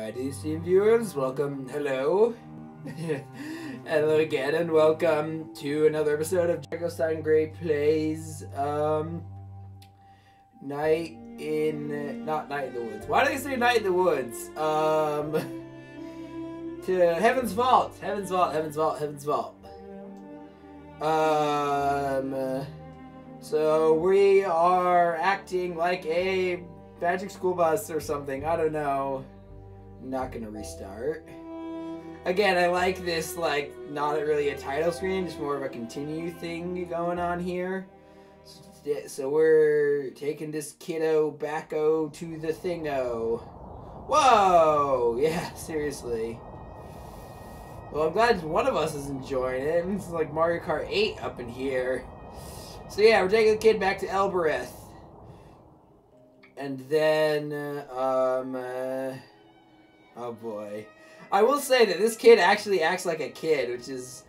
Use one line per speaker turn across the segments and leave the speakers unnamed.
Hi to Steam viewers, welcome, hello. Hello again and welcome to another episode of Jekyllstein Gray Plays, Night in, not Night in the Woods. Why did I say Night in the Woods? To Heaven's Vault, Heaven's Vault, Heaven's Vault, Heaven's Vault. So we are acting like a magic school bus or something, I don't know. Not gonna restart. Again, I like this, like, not really a title screen, just more of a continue thing going on here. So we're taking this kiddo backo to the thingo. Whoa! Yeah, seriously. Well, I'm glad one of us is enjoying it. It's like Mario Kart 8 up in here. So yeah, we're taking the kid back to Elbereth. And then, oh boy. I will say that this kid actually acts like a kid, which is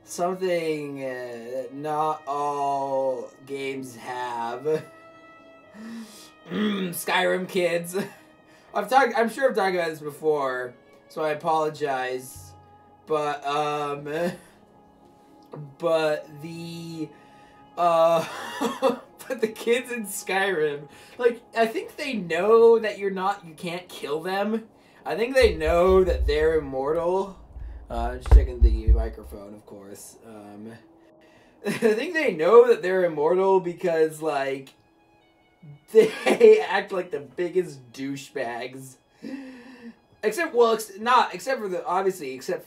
something that not all games have. Skyrim kids. I'm sure I've talked about this before, so I apologize. But the but the kids in Skyrim, like, I think they know that you can't kill them. I think they know that they're immortal. Just checking the microphone, of course. I think they know that they're immortal because, like, they act like the biggest douchebags. Except for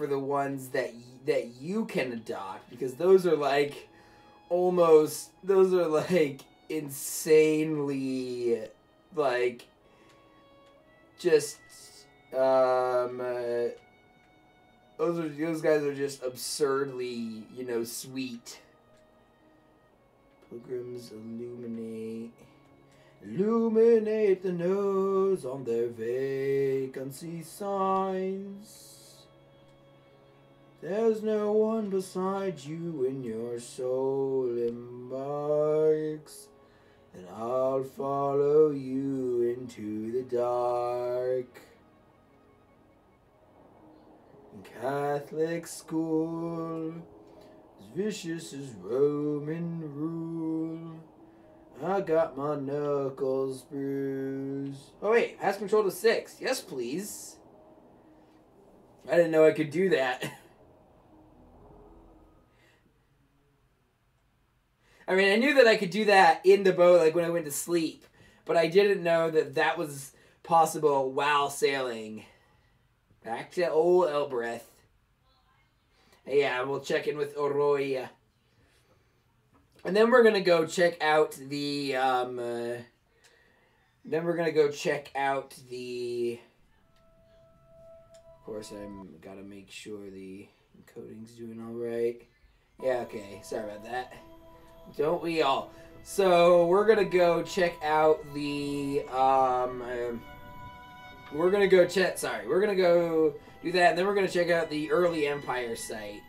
the ones that you can adopt, because those are like insanely, like, just those guys are just absurdly, you know, sweet. Pilgrims illuminate the nose on their vacancy signs. There's no one beside you when your soul embarks, and I'll follow you into the dark. In Catholic school, as vicious as Roman rule, I got my knuckles bruised. Oh wait, pass control to 6. Yes, please. I didn't know I could do that. I mean, I knew that I could do that in the boat, like when I went to sleep, but I didn't know that that was possible while sailing. Back to old Elbereth. Yeah, we'll check in with Oroya. And then we're gonna go check out the, Of course, gotta make sure the encoding's doing alright. Yeah, okay, sorry about that. Don't we all? So, we're gonna go check out the, we're gonna go do that, and then we're gonna check out the early Empire site.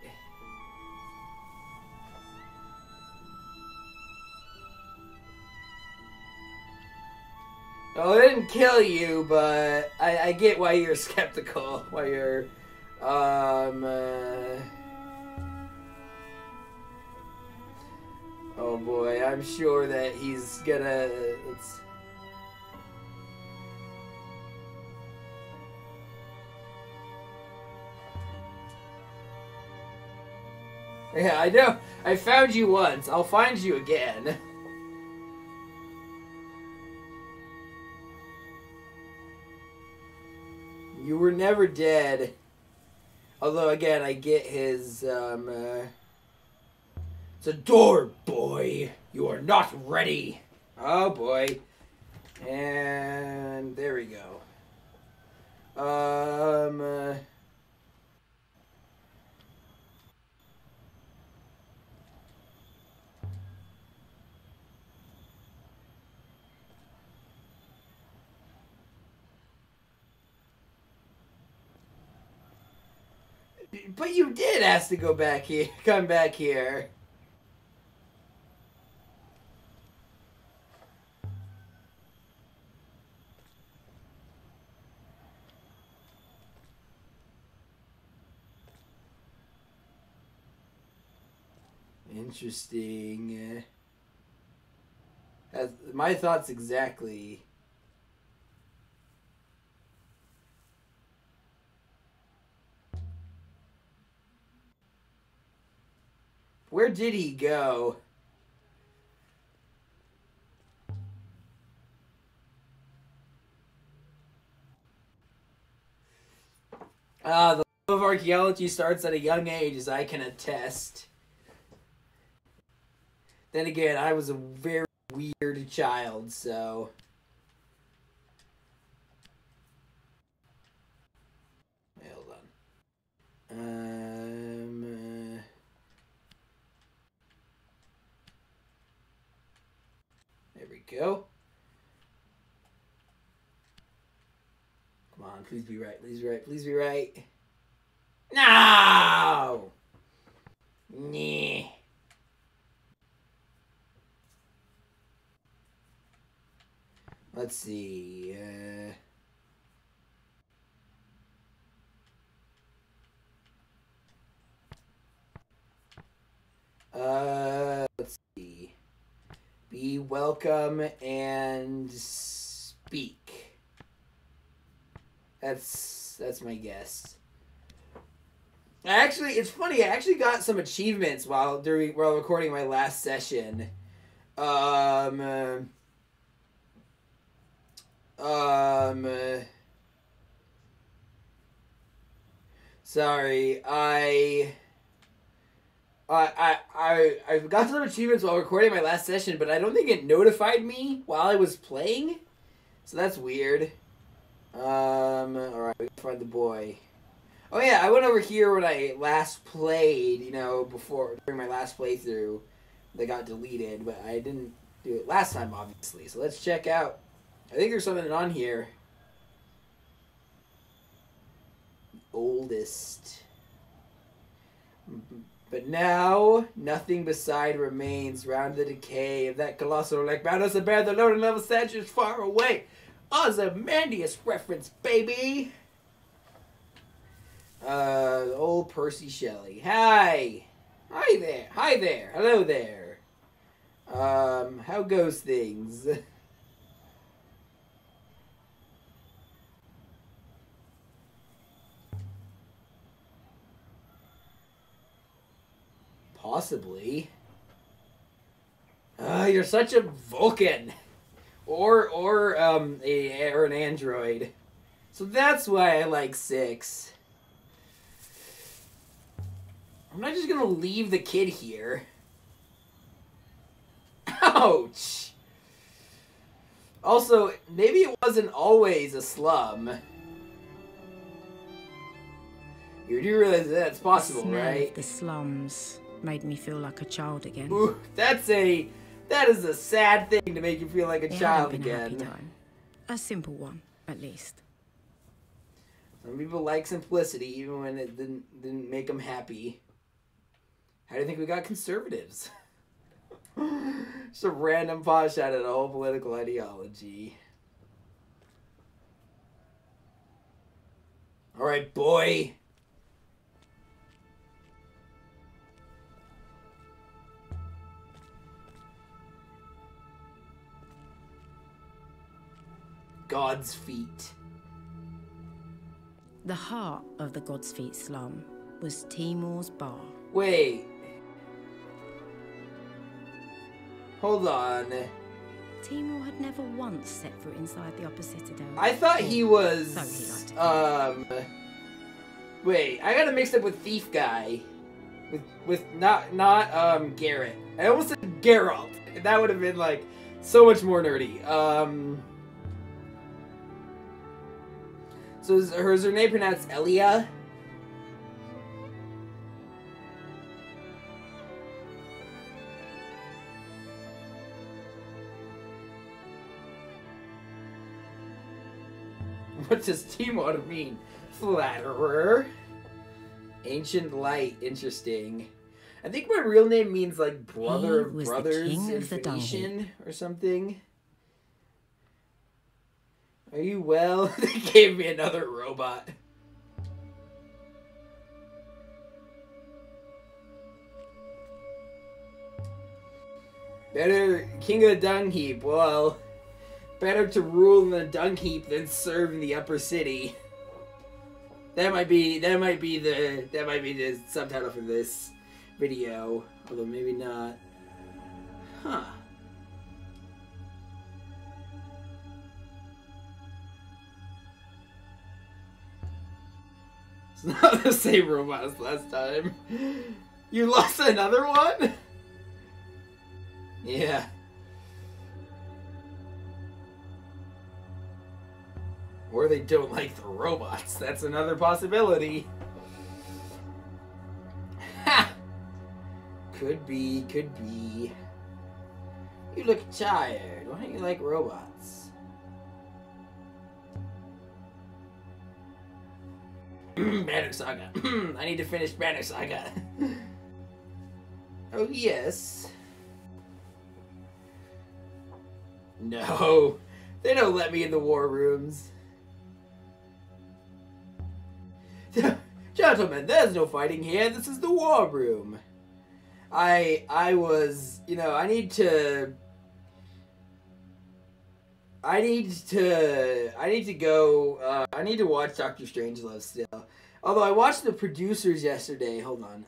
Well, it didn't kill you, but I get why you're skeptical, why you're, oh boy, I'm sure that he's gonna, yeah, I know. I found you once. I'll find you again. You were never dead. Although, again, I get his, it's a door, boy. You are not ready. Oh, boy. And there we go. But you did ask to go back here. Come back here. Interesting. My thoughts exactly. Where did he go? The love of archaeology starts at a young age, as I can attest. Then again, I was a very weird child, so... Wait, hold on. There we go. Come on, please be right. Please be right. Please be right. No! Nah. Let's see. Let's see. Be welcome and speak. That's my guess. Actually, it's funny. I actually got some achievements while recording my last session. Sorry, I got some achievements while recording my last session, but I don't think it notified me while I was playing, so that's weird. Alright, we can find the boy. Oh yeah, I went over here when I last played, you know, during my last playthrough. They got deleted, but I didn't do it last time, obviously, so let's check out. I think there's something on here. Oldest. But now, nothing beside remains round the decay of that colossal lake. Bound us to bear the load and level statues far away. Ozymandias reference, baby! Old Percy Shelley. Hi! Hi there! Hi there! Hello there! How goes things? Possibly. You're such a Vulcan, or an android. So that's why I like 6. I'm not just gonna leave the kid here. Ouch. Also, maybe it wasn't always a slum. You do realize that's possible, right?
The slums made me feel like a child again.
Ooh, that is a sad thing to make you feel like a child again.
A happy time. A simple one, at least.
Some people like simplicity, even when it didn't make them happy. How do you think we got conservatives? Just a random pot shot at a whole political ideology. All right, boy. God's Feet.
The heart of the God's Feet slum was Timor's bar.
Wait. Hold on.
Timor had never once set foot inside the upper citadel.
I thought he was...
So he liked to
Wait, I got it mixed up with Thief Guy. With not Garrett. I almost said Geralt. That would have been, like, so much more nerdy. So is her name pronounced Elia? What does Timor mean? Flatterer. Ancient Light. Interesting. I think my real name means like brother of brothers in Phoenician or something. Are you well? They gave me another robot. Better king of the dung heap. Well, better to rule in the dung heap than serve in the upper city. That might be the subtitle for this video, although maybe not. Huh. It's not the same robot as last time. You lost another one? Yeah. Or they don't like the robots. That's another possibility. Ha! Could be, could be. You look tired. Why don't you like robots? Banner Saga. I need to finish Banner Saga. Oh, yes. No. They don't let me in the war rooms. Gentlemen, there's no fighting here. This is the war room. I was, you know, I need to go, I need to watch Doctor Strangelove still. Although I watched the producers yesterday. Hold on.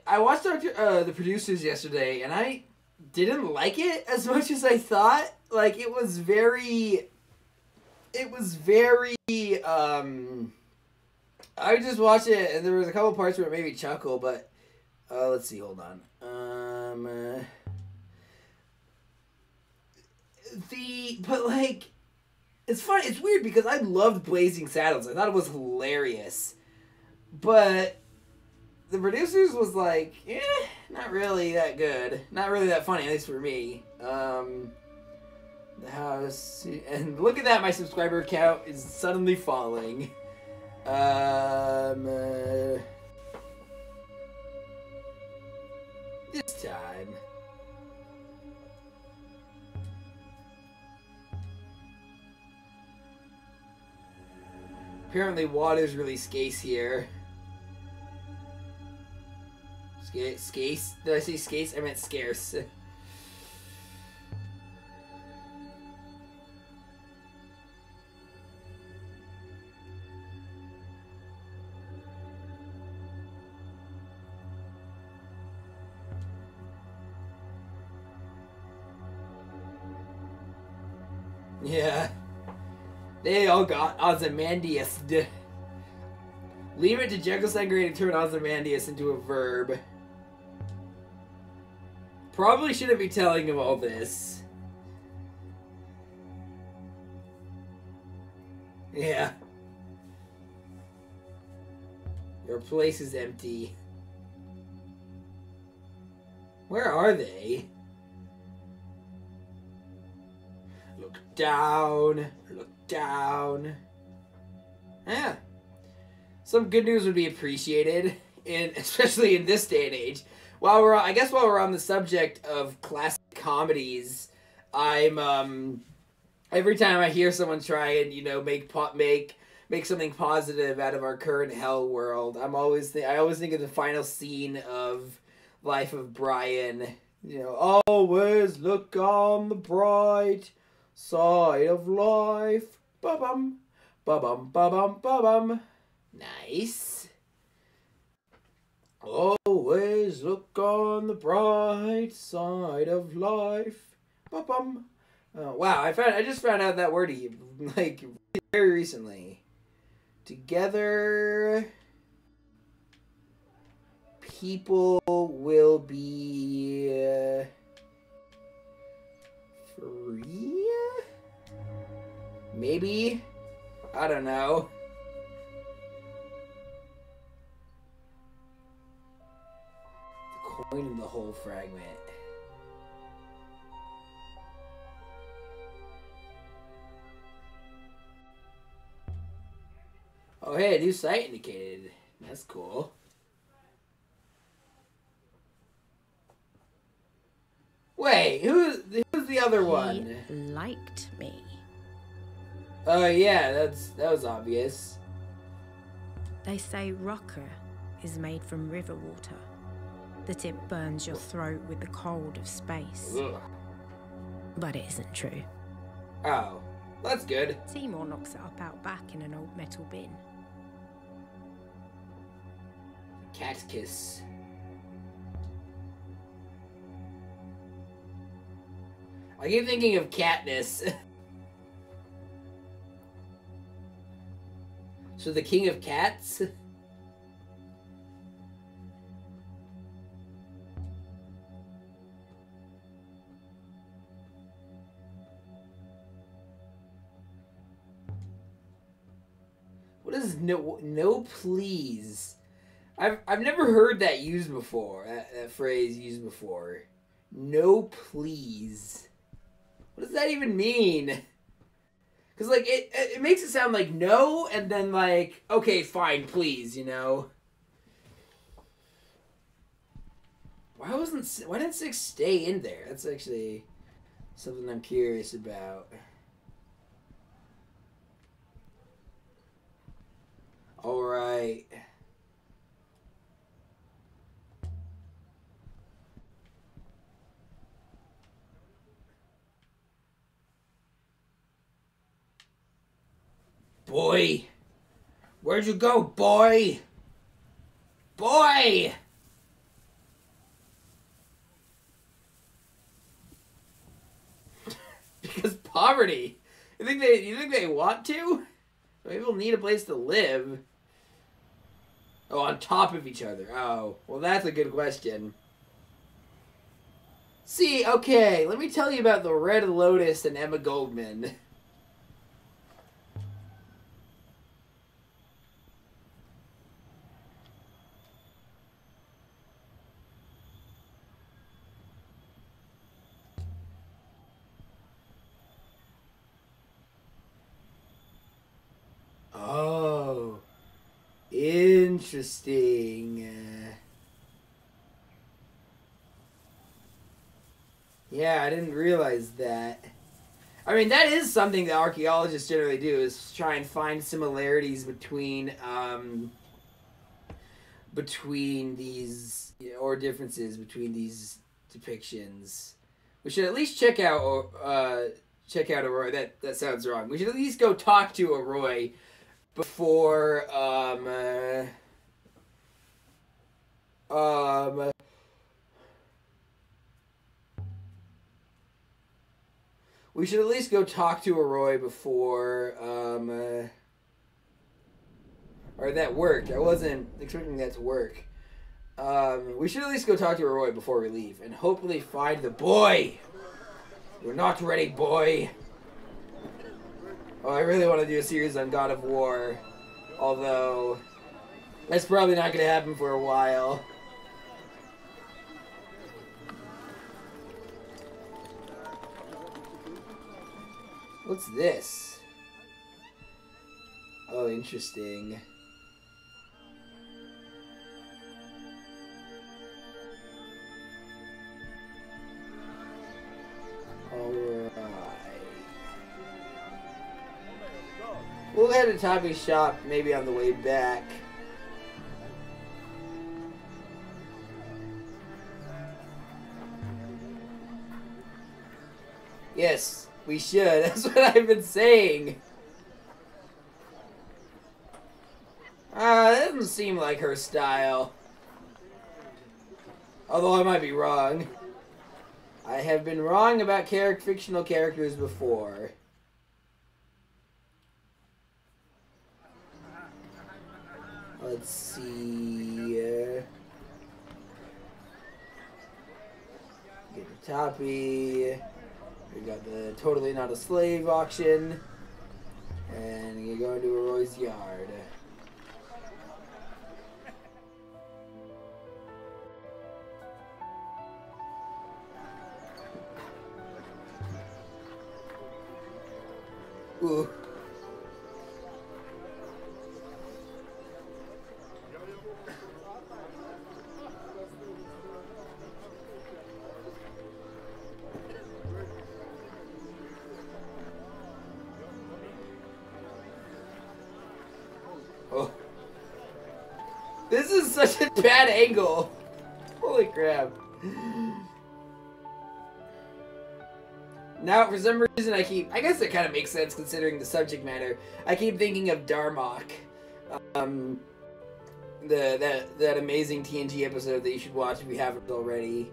I watched the producers yesterday, and I didn't like it as much as I thought. Like, it was very, I just watched it, and there was a couple parts where it made me chuckle, but, let's see, hold on. But, like, it's funny, it's weird, because I loved Blazing Saddles. I thought it was hilarious. But the producers was like, not really that good. Not really that funny, at least for me. The house, and look at that, my subscriber count is suddenly falling. This time. Apparently water's really scarce here. Scarce? Did I say scarce? I meant scarce. Yeah. They all got Ozymandias. Leave it to Jekyllstein Gray to turn Ozymandias into a verb. Probably shouldn't be telling him all this. Yeah. Your place is empty. Where are they? Look down. Look down. Yeah. Some good news would be appreciated, especially in this day and age. While we're on the subject of classic comedies, I'm every time I hear someone try and, you know, make something positive out of our current hell world, I always think of the final scene of Life of Brian. You know, always look on the bright side of life. Ba-bum, ba-bum, ba-bum, ba-bum. Nice. Always look on the bright side of life. Ba-bum. Wow, I just found out that word like very recently. Together, people will be free? Maybe? I don't know. The coin in the whole fragment. Oh, hey, a new site indicated. That's cool. Wait, who's the other one?
He liked me.
Oh, yeah, that was obvious.
They say rocker is made from river water. that it burns your throat with the cold of space.
Ugh.
But it isn't true.
Oh, that's good.
Seymour knocks it up out back in an old metal bin.
Cat kiss. I keep thinking of Katniss. So the king of cats? What is no please? I've never heard that used before. That phrase used before. No please. What does that even mean? Because, like, it makes it sound like no, and then, like, okay, fine, please, you know? Why didn't 6 stay in there? That's actually something I'm curious about. Alright. Boy! Where'd you go, boy? Boy! Because poverty. You think they want to? Maybe they'll need a place to live. Oh, on top of each other. Oh, well, that's a good question. See, okay, let me tell you about the Red Lotus and Emma Goldman. Oh, interesting. Yeah, I didn't realize that. I mean, that is something that archaeologists generally do, is try and find similarities between these, you know, or differences between these depictions. We should at least check out Aroy. That sounds wrong. We should at least go talk to Aroy before we should at least go talk to Aroy before or that worked. I wasn't expecting that to work. We should at least go talk to Aroy before we leave and hopefully find the boy. We're not ready, boy. Oh, I really want to do a series on God of War, although that's probably not going to happen for a while. What's this? Oh, interesting. Alright. We'll head to Tommy's shop maybe on the way back. Yes, we should. That's what I've been saying. That doesn't seem like her style. Although I might be wrong. I have been wrong about fictional characters before. Let's see. Get the toppy. We got the Totally Not a Slave auction. And you go into Aroy's yard. Ooh. Oh. This is such a bad angle. Holy crap. Now, for some reason, I guess it kind of makes sense considering the subject matter. I keep thinking of Darmok. That amazing TNG episode that you should watch if you haven't already.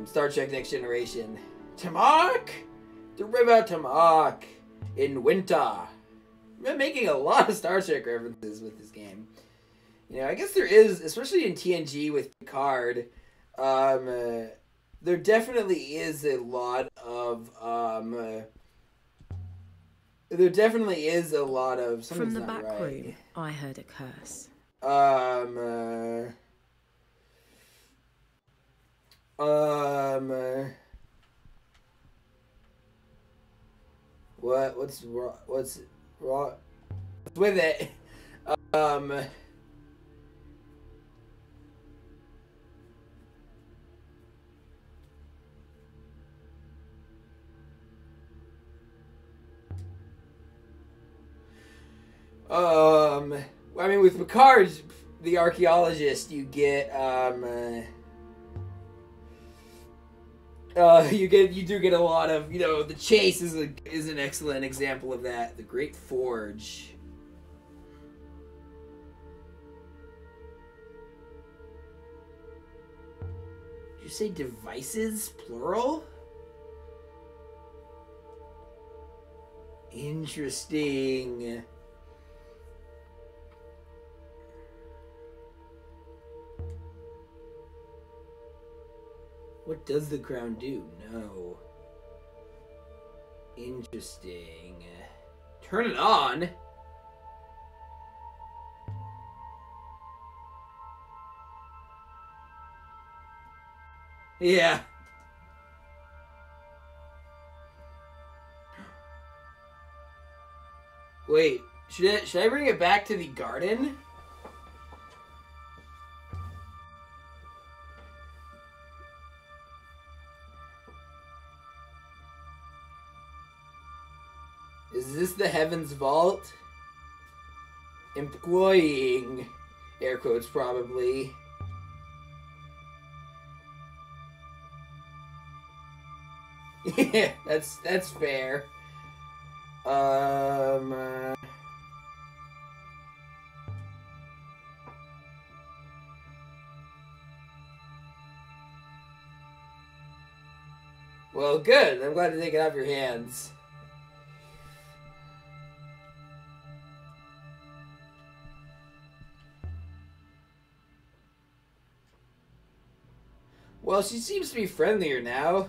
Star Trek Next Generation. Darmok! The river Darmok in winter. I've been making a lot of Star Trek references with this game. You know, I guess there is, especially in TNG with Picard, there definitely is a lot of,
From the back room, I heard a curse.
What's wrong with it? I mean, with Picard, the archaeologist, you get, you do get a lot of, you know, the chase is an excellent example of that. The Great Forge. Did you say devices, plural? Interesting. What does the crown do? No. Interesting. Turn it on? Yeah. Wait, should I bring it back to the garden? Is this the Heaven's Vault? Employing, air quotes probably. Yeah, that's fair. Well, good. I'm glad to take it off your hands. Well, she seems to be friendlier now.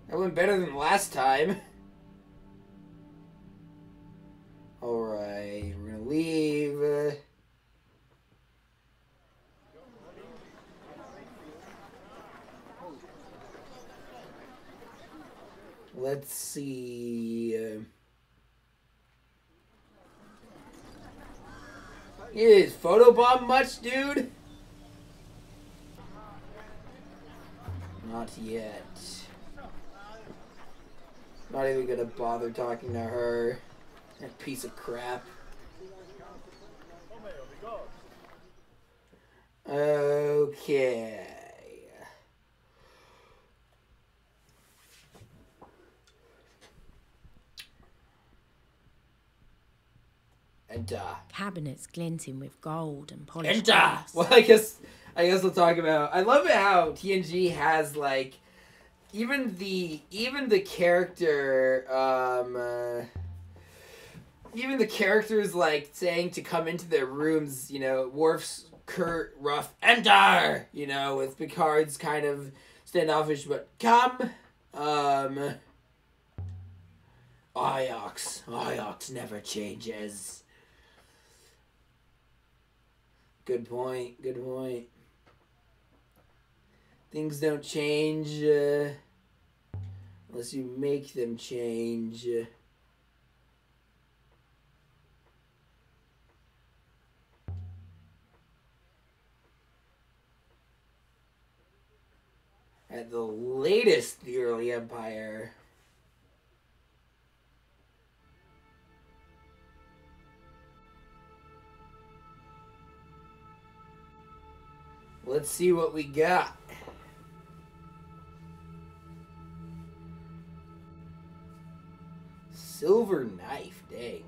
That went better than last time. Alright, we're gonna leave. Let's see. Is photobomb much, dude? Not yet. Not even gonna bother talking to her. That piece of crap. Okay. Enter.
Cabinets glinting with gold and polished
Enter.
glass.
Well, I guess we'll talk about. I love it how TNG has like even the character even the characters like saying to come into their rooms. You know, Worf's curt, rough enter. You know, with Picard's kind of standoffish, but come. Iox never changes. Good point. Good point. Things don't change unless you make them change. At the latest, the early Empire. Let's see what we got. Silver knife, dang.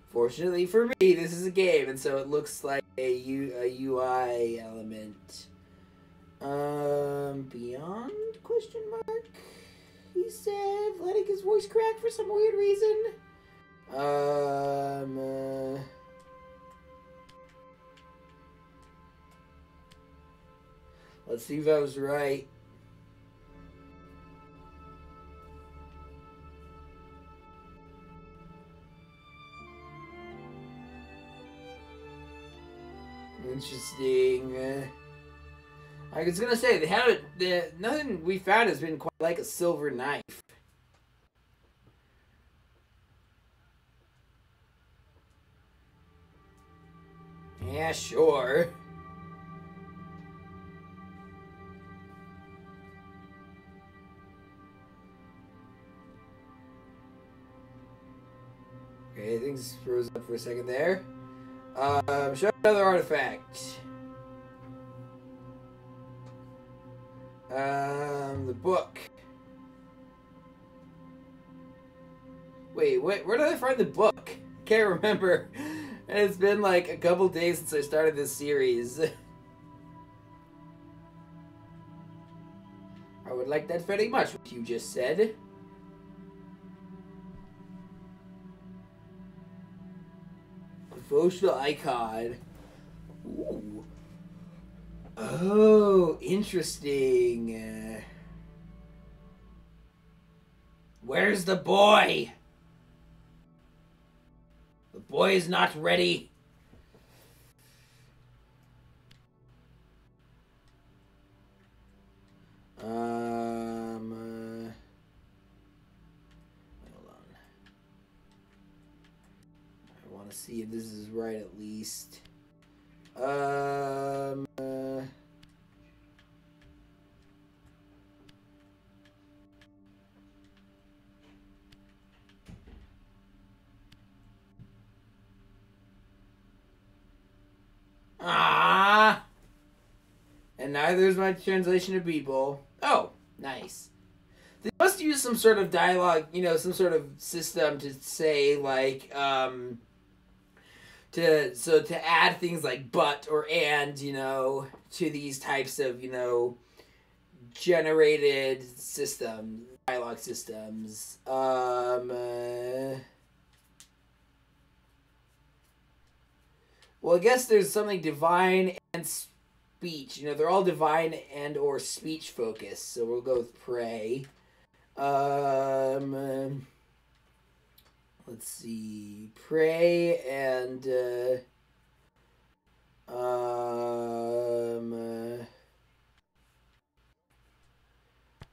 Fortunately for me, this is a game, and so it looks like a UI element. Beyond? Question mark? He said, letting his voice crack for some weird reason. Let's see if I was right. Interesting. I was gonna say, they haven't. Nothing we found has been quite like a silver knife. Yeah, sure. Okay, things froze up for a second there. Show another artifact. The book. Wait, where did I find the book? Can't remember. And it's been like a couple days since I started this series. I would like that very much, what you just said. Devotional icon. Ooh. Oh, interesting. Where's the boy? The boy is not ready. Hold on. I want to see if this is right at least. And neither is my translation of people. Oh, nice. They must use some sort of dialogue, you know, some sort of system to say, like, to add things like but or and, you know, to these types of, you know, generated systems, dialogue systems. Well, I guess there's something divine and speech. You know, they're all divine and or speech focused. So we'll go with pray. Let's see. Pray and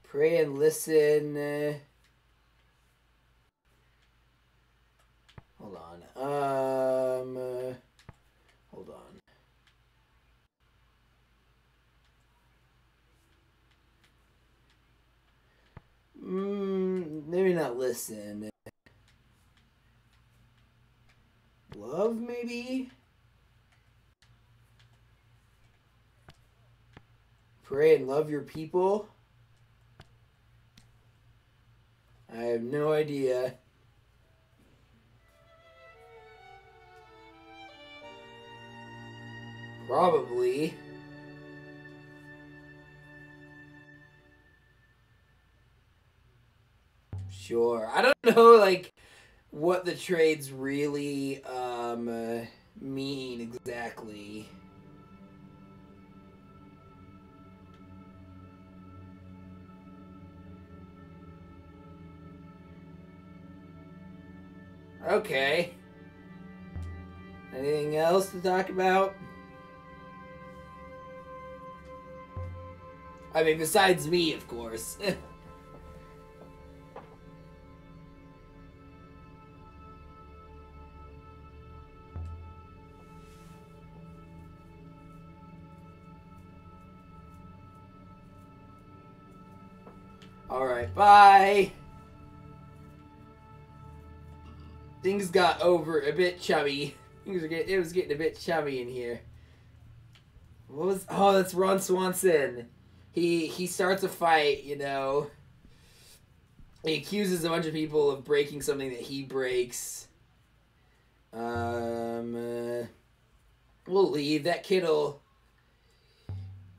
pray and listen. Hold on. Hold on. Maybe not listen. Love, maybe? Pray and love your people? I have no idea. Probably. Sure. I don't know, like, what the trades really mean exactly. Okay. Anything else to talk about? I mean, besides me, of course. Alright, bye! Things got over a bit chubby. It was getting a bit chummy in here. What was? Oh, that's Ron Swanson. He starts a fight. You know. He accuses a bunch of people of breaking something that he breaks. We'll leave. That kid'll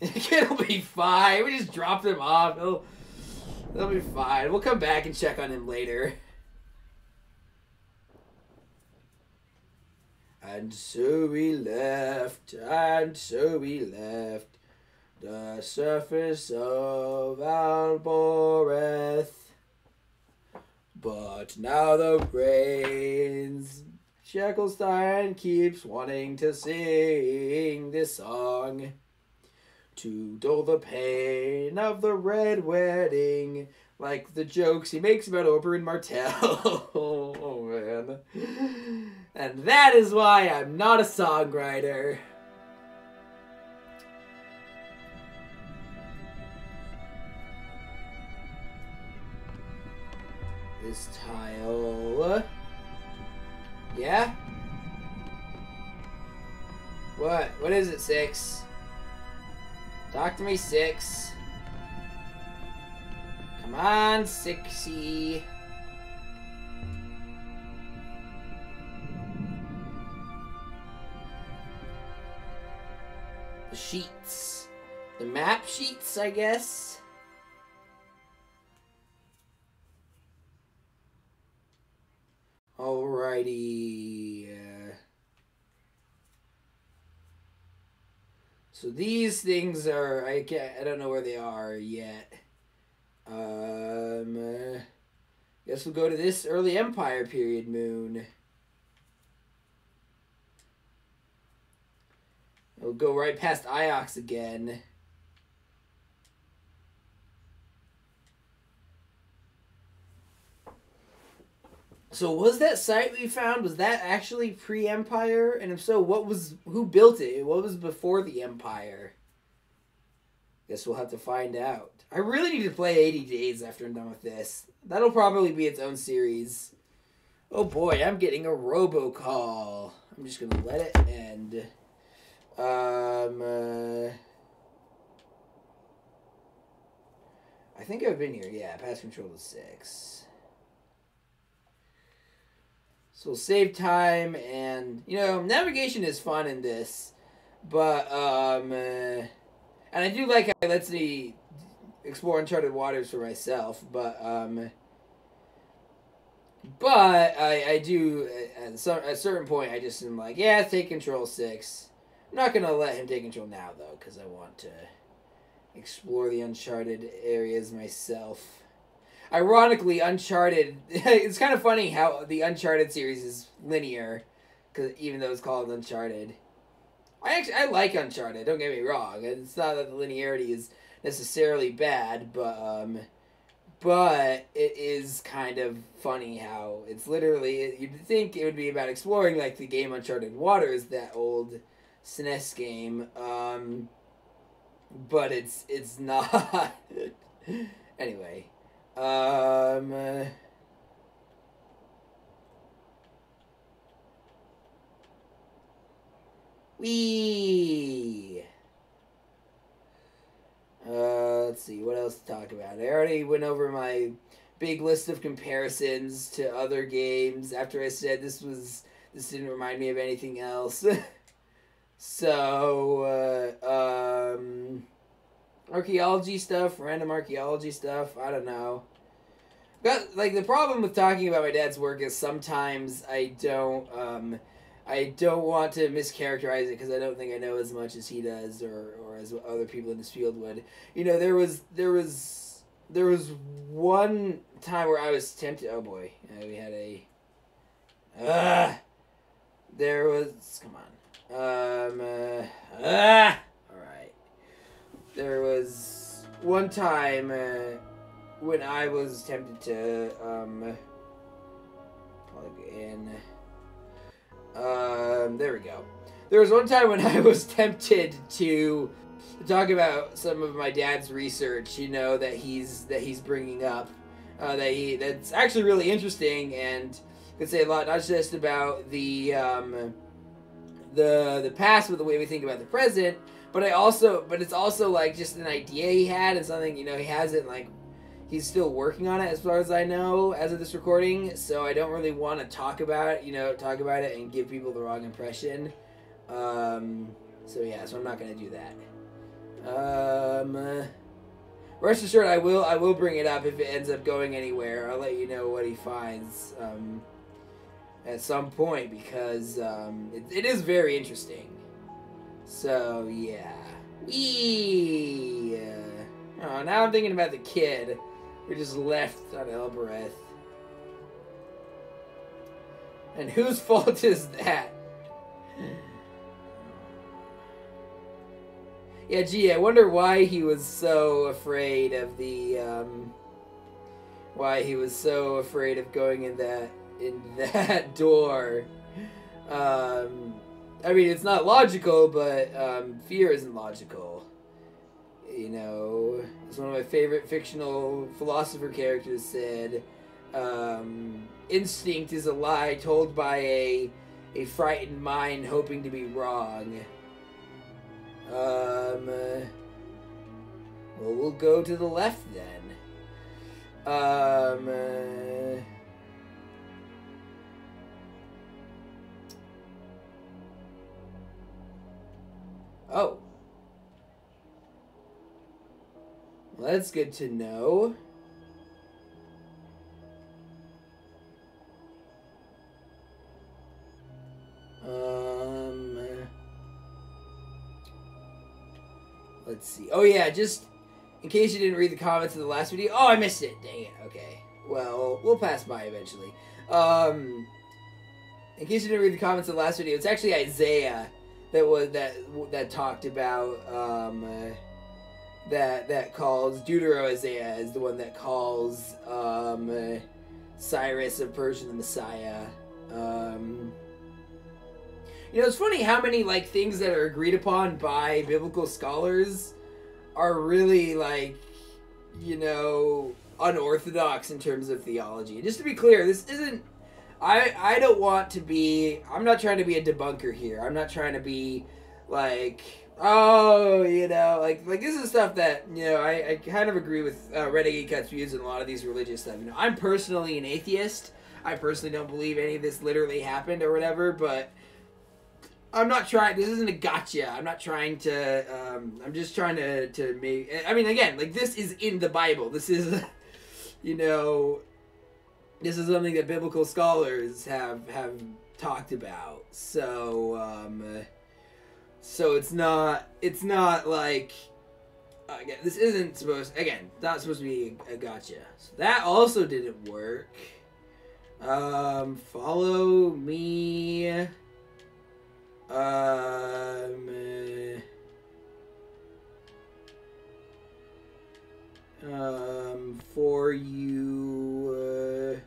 be fine. We just dropped him off. They'll be fine. We'll come back and check on him later. And so we left, the surface of Alboreth. But now the brains, Jekyllstein keeps wanting to sing this song to dull the pain of the red wedding, like the jokes he makes about Oberyn Martell. Oh, man. And that is why I'm not a songwriter. This tile. Yeah? What? What is it, 6? Talk to me, 6. Come on, 6y. The sheets. The map sheets, I guess. Alrighty. So these things are, I don't know where they are yet. Guess we'll go to this early Empire period moon. We'll go right past Iox again. So was that site we found, was that actually pre-Empire? And if so, who built it? What was before the Empire? Guess we'll have to find out. I really need to play 80 Days after I'm done with this. That'll probably be its own series. Oh boy, I'm getting a robocall. I'm just gonna let it end. I think I've been here. Yeah, pass control to 6. So we'll save time, and, you know, navigation is fun in this, but, and I do like how it lets me explore uncharted waters for myself, but I do, at a certain point, I just am like, yeah, take control 6. I'm not going to let him take control now, though, because I want to explore the uncharted areas myself. Ironically, Uncharted, it's kind of funny how the Uncharted series is linear, cause even though it's called Uncharted. I like Uncharted, don't get me wrong. It's not that the linearity is necessarily bad, but it is kind of funny how it's literally, you'd think it would be about exploring like the game Uncharted Waters, that old SNES game, but it's not. Anyway. Let's see, what else to talk about? I already went over my big list of comparisons to other games after I said this didn't remind me of anything else. So, archaeology stuff, random archaeology stuff, I don't know. But, like, the problem with talking about my dad's work is sometimes I don't want to mischaracterize it because I don't think I know as much as he does or as other people in this field would. You know, there was one time where I was tempted, oh boy, we had there was, come on, alright. There was one time when I was tempted to plug in. There we go. There was one time when I was tempted to talk about some of my dad's research, you know, that he's bringing up, that's actually really interesting and could say a lot, not just about the the past with the way we think about the present, but it's also like just an idea he had and something, you know, he hasn't like, he's still working on it as far as I know as of this recording, so I don't really want to talk about it and give people the wrong impression. So yeah, so I'm not gonna do that. Rest assured, I will bring it up if it ends up going anywhere. I'll let you know what he finds at some point, because it is very interesting. So yeah, oh, now I'm thinking about the kid who just left on Elbereth. And whose fault is that? Yeah, gee, I wonder why he was so afraid of going in that door. I mean, it's not logical, but fear isn't logical. You know, as one of my favorite fictional philosopher characters said, instinct is a lie told by a frightened mind hoping to be wrong. Well, we'll go to the left then. Oh. Well, that's good to know. Let's see. Oh yeah, just in case you didn't read the comments in the last video. Oh, I missed it. Dang it. Okay. Well, we'll pass by eventually. In case you didn't read the comments in the last video, it's actually Isaiah that talked about that calls Deutero Isaiah is the one that calls Cyrus of Persia the Messiah. You know, it's funny how many like things that are agreed upon by biblical scholars are really like, you know, unorthodox in terms of theology. And just to be clear, this isn't. I don't want to be. I'm not trying to be a debunker here. I'm not trying to be like, oh, you know, like this is stuff that, you know, I kind of agree with Renegade Cut's views in a lot of these religious stuff. You know, I'm personally an atheist. I personally don't believe any of this literally happened or whatever, but I'm not trying. This isn't a gotcha. I'm not trying to. I'm just trying to make. I mean, again, like this is in the Bible. This is, you know, this is something that biblical scholars have talked about. So, so it's not like. Again, this isn't supposed. Again, not supposed to be a gotcha. So that also didn't work. Follow me. For you,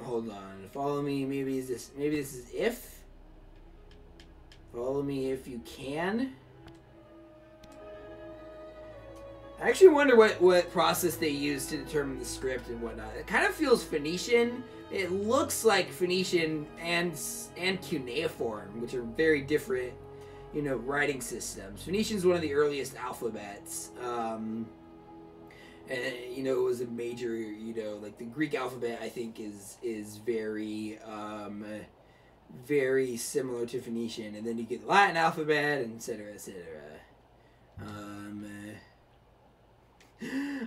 hold on, follow me, maybe this is if, follow me if you can. I actually wonder what process they use to determine the script and whatnot. It kind of feels Phoenician. It looks like Phoenician and cuneiform, which are very different, you know, writing systems. Phoenician's one of the earliest alphabets, and you know, it was a major, you know, like the Greek alphabet, I think is very very similar to Phoenician, and then you get the Latin alphabet, and etc.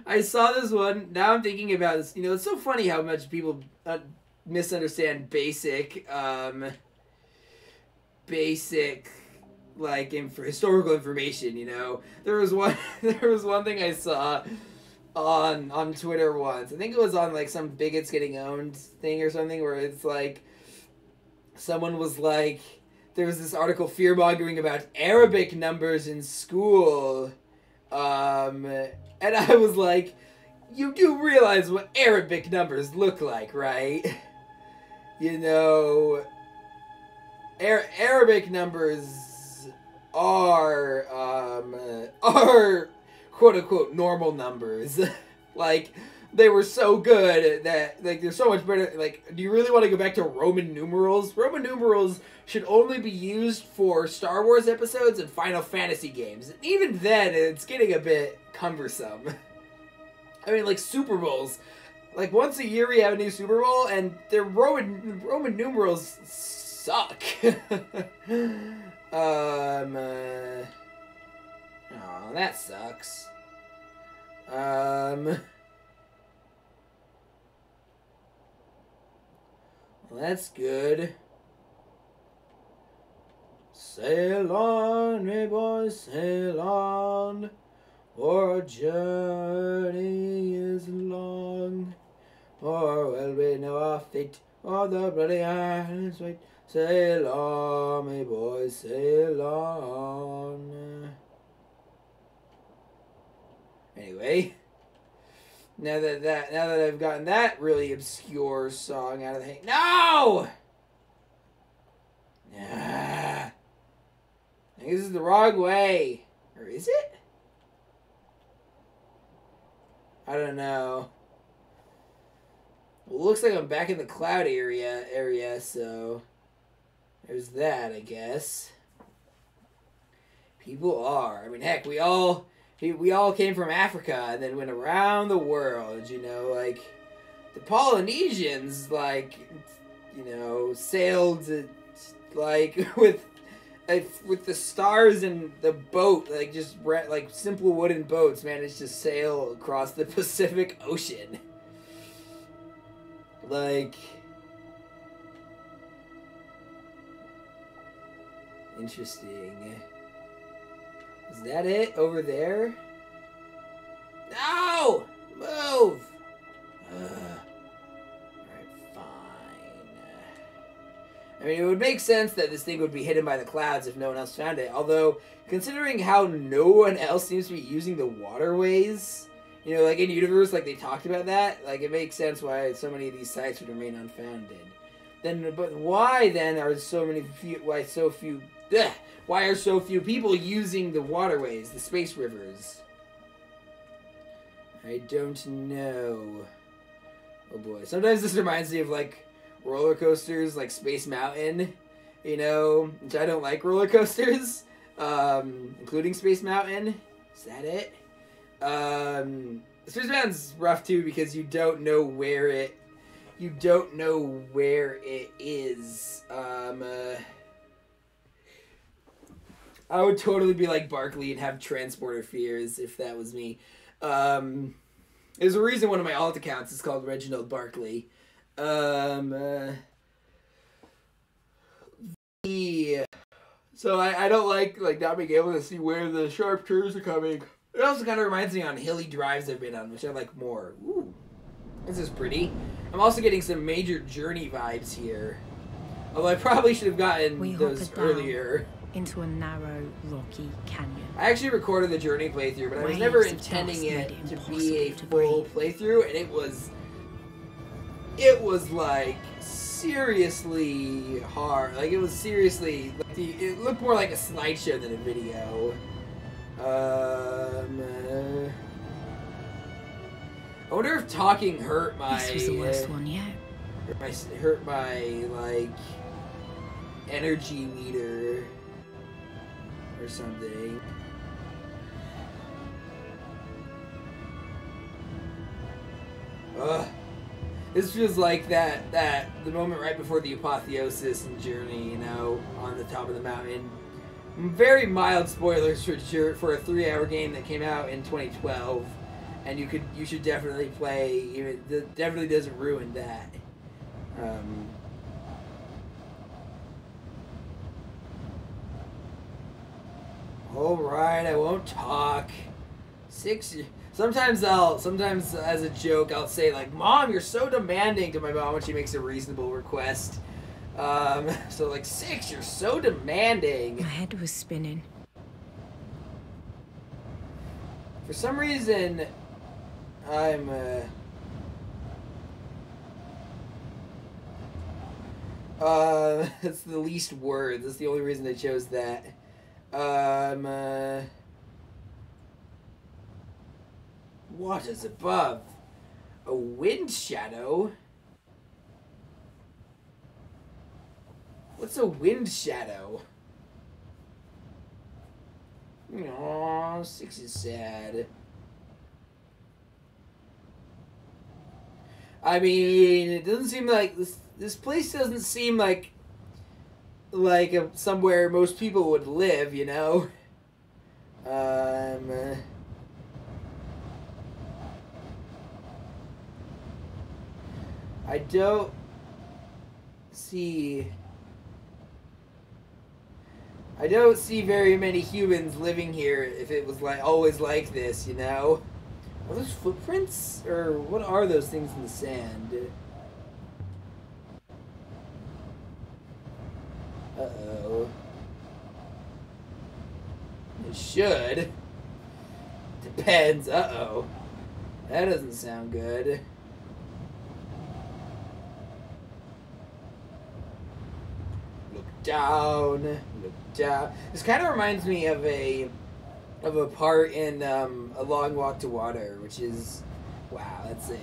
I saw this one. Now I'm thinking about this. You know, it's so funny how much people misunderstand basic like historical information. You know, there was one thing I saw on Twitter once. I think it was on like some bigots getting owned thing or something, where it's like someone was like, there was this article fear-mongering about Arabic numbers in school. And I was like, you do realize what Arabic numbers look like, right? You know, Arabic numbers are quote-unquote normal numbers. like they were so good that, like, they're so much better. Like, do you really want to go back to Roman numerals? Roman numerals should only be used for Star Wars episodes and Final Fantasy games. And even then, it's getting a bit cumbersome. I mean, like, Super Bowls. Like, once a year we have a new Super Bowl, and their Roman numerals suck. Oh, that sucks. Well, that's good. Sail on, me boys, sail on, for our journey is long. For well we know our fate, or the bloody islands wait. Sail on, me boys, sail on. Anyway, now that I've gotten that really obscure song out of the no! I think this is the wrong way. Or is it? I don't know. Well, it looks like I'm back in the cloud area, so there's that, I guess. People are. I mean, heck, we all came from Africa and then went around the world, you know, like the Polynesians, like, you know, sailed like with the stars and the boat, like just like simple wooden boats managed to sail across the Pacific Ocean. Like, interesting. Is that it over there? No! Move! Alright, fine. I mean, it would make sense that this thing would be hidden by the clouds if no one else found it. Although, considering how no one else seems to be using the waterways, you know, like in Universe, like they talked about that, like it makes sense why so many of these sites would remain unfounded. Then, but why then are why are so few people using the waterways, the space rivers? I don't know. Oh boy. Sometimes this reminds me of like roller coasters, like Space Mountain, you know, which I don't like roller coasters, including Space Mountain. Is that it? Space Mountain's rough too because you don't know where it is. I would totally be like Barkley and have transporter fears if that was me. There's a reason one of my alt accounts is called Reginald Barkley. So I don't like not being able to see where the sharp curves are coming. It also kind of reminds me on hilly drives I've been on, which I like more. Ooh, this is pretty. I'm also getting some major Journey vibes here. Although I probably should have gotten those earlier.
Into a narrow, rocky canyon.
I actually recorded the Journey playthrough, but I was never intending it to be a full playthrough, and it was like seriously hard. Like it was seriously, like it looked more like a slideshow than a video. I wonder if talking hurt my.
This was the worst one yet.
Hurt my like energy meter or something. Ugh. This feels like the moment right before the apotheosis in Journey, you know, on the top of the mountain. Very mild spoilers for a 3-hour game that came out in 2012, and you should definitely play. It definitely doesn't ruin that. All right, I won't talk. Sometimes as a joke, I'll say like, "Mom, you're so demanding," to my mom when she makes a reasonable request. So like 6, you're so demanding.
My head was spinning.
For some reason, I'm that's the least words. That's the only reason I chose that. What is above? A wind shadow? What's a wind shadow? Aww, 6 is sad. I mean, it doesn't seem like this place doesn't seem like somewhere most people would live, you know. I don't see very many humans living here if it was like always like this, you know. Are those footprints? Or what are those things in the sand? Uh-oh. It should. Depends. Uh-oh. That doesn't sound good. Look down. Look down. This kind of reminds me of a part in A Long Walk to Water, which is, wow, that's a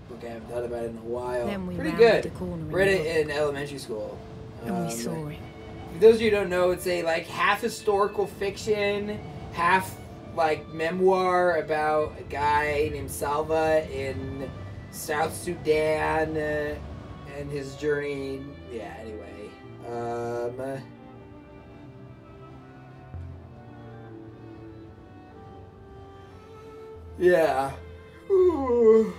book I haven't thought about in a while.
Then we
pretty
rounded
good.
a corner
Read it in elementary school.
and we saw him.
For those of you who don't know, it's a like half historical fiction, half like memoir about a guy named Salva in South Sudan and his journey. Yeah, anyway. Yeah. Ooh.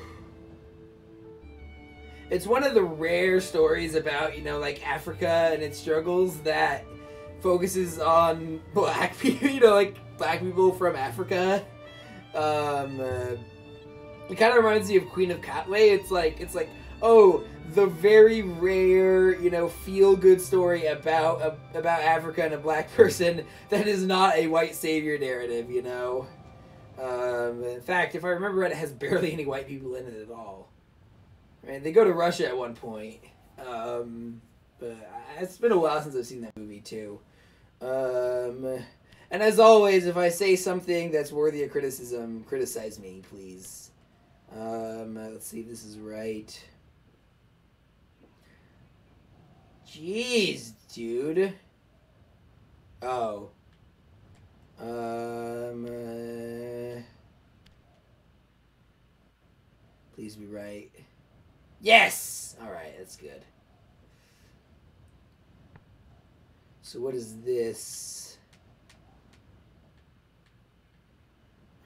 It's one of the rare stories about, you know, like Africa and its struggles that focuses on black people, you know, like black people from Africa. It kind of reminds me of Queen of Katwe. It's like, oh, the very rare, you know, feel-good story about Africa and a black person that is not a white savior narrative, you know. In fact, if I remember right, it has barely any white people in it at all. Right? They go to Russia at one point. But it's been a while since I've seen that movie, too. And as always, if I say something that's worthy of criticism, criticize me, please. Let's see if this is right. Jeez, dude. Oh. Please be right. Yes! Alright, that's good. So what is this?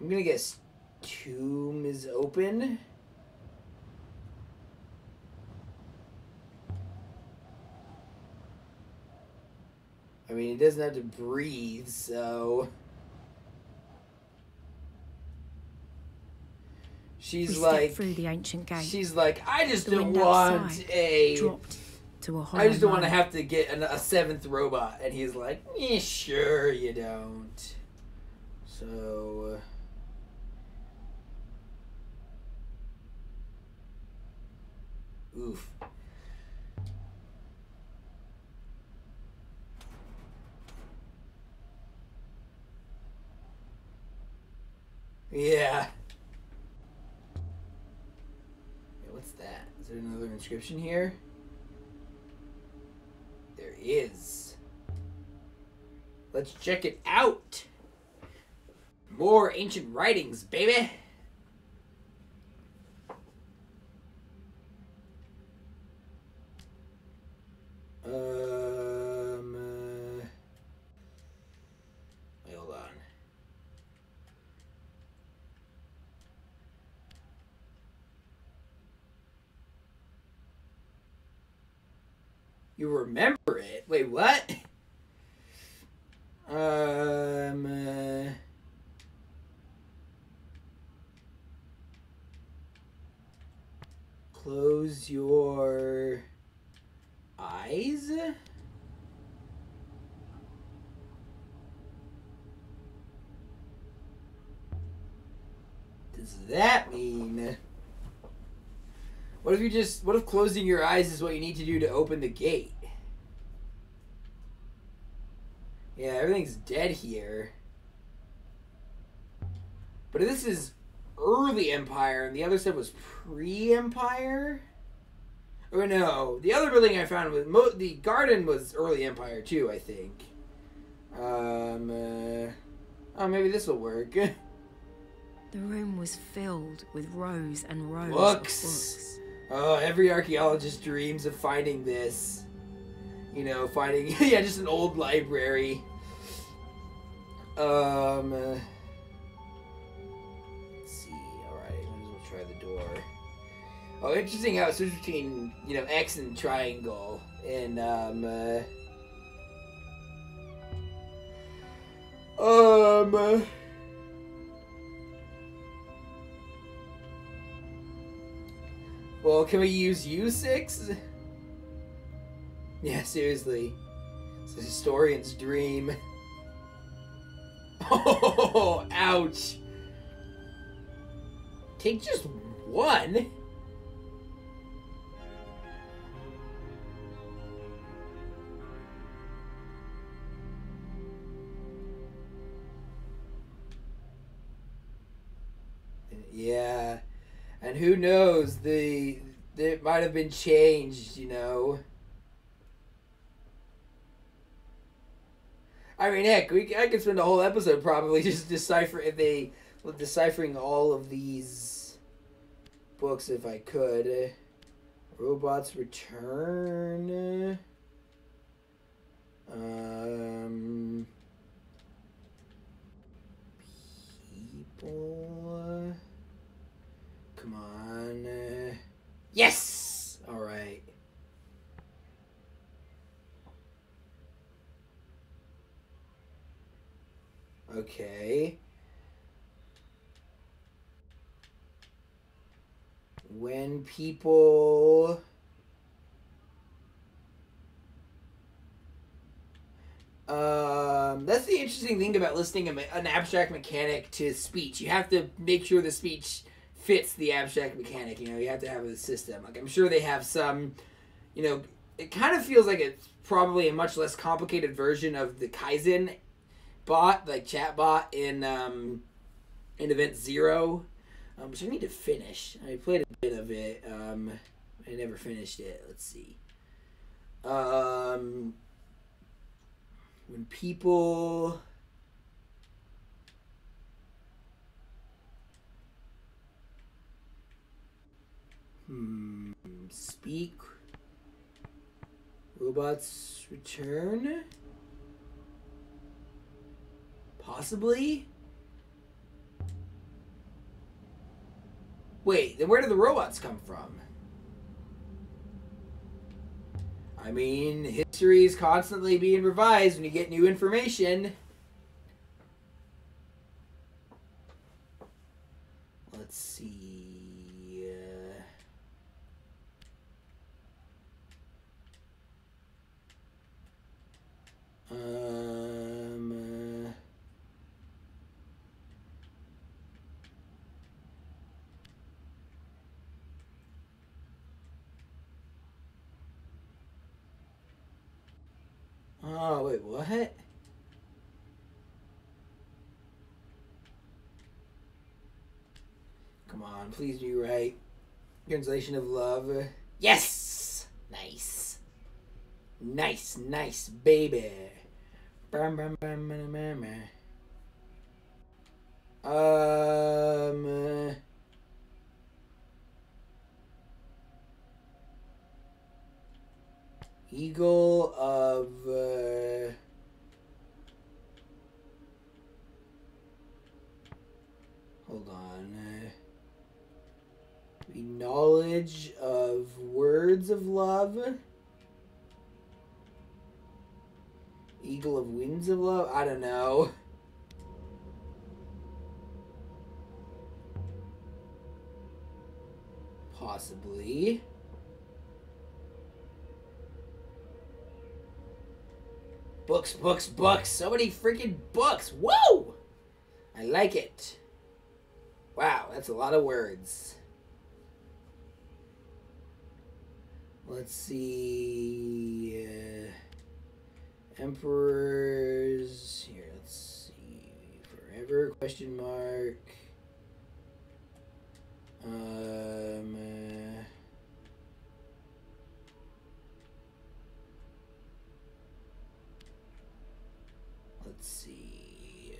I'm gonna guess tomb is open. I mean, it doesn't have to breathe, so... She's like...
through the ancient gate.
She's like, I just
The
don't
wind
want
outside
a...
dropped to a hollow
I just don't want to
moan.
have to get a seventh robot. And he's like, sure you don't. So... Oof. Yeah. What's that? Is there another inscription here? There is. Let's check it out. More ancient writings, baby. Wait, hold on. You remember it? Wait, what? Close your eyes? Does that mean... What if closing your eyes is what you need to do to open the gate? Yeah, everything's dead here. But if this is early Empire, and the other stuff was pre-Empire. Or no, the other building I found was the garden was early Empire too, I think. Oh, maybe this will work.
The room was filled with rows and rows of books.
Oh, every archaeologist dreams of finding this. You know, finding yeah, just an old library. Let's see. All right, might as well try the door. Oh, interesting how it switches between, you know, X and triangle. And, well, can we use U6? Yeah, seriously. It's a historian's dream. Oh, ouch. Take just one? Yeah, and who knows, it might have been changed, you know. I mean, heck, I could spend a whole episode probably just deciphering all of these books if I could. Robots return. People. Come on. Yes! Alright. Okay. When people... that's the interesting thing about listing an abstract mechanic to speech. You have to make sure the speech fits the abstract mechanic. You know, you have to have a system. Like, I'm sure they have some, you know, it kind of feels like it's probably a much less complicated version of the Kaizen bot, like chat bot in Event Zero, which I need to finish. I played a bit of it. I never finished it. Let's see. When people... Speak. Robots return? Possibly? Wait, then where do the robots come from? I mean, history is constantly being revised when you get new information. Let's see. Oh, wait, what? Come on, please be right. Translation of love. Yes! Nice. Nice, nice, baby. Eagle of hold on. The knowledge of words of love. Eagle of wings of love. I don't know. Possibly. Books, books, books. So many freaking books. Whoa! I like it. Wow, that's a lot of words. Let's see. Emperors. Here, let's see. Forever, question mark. Let's see.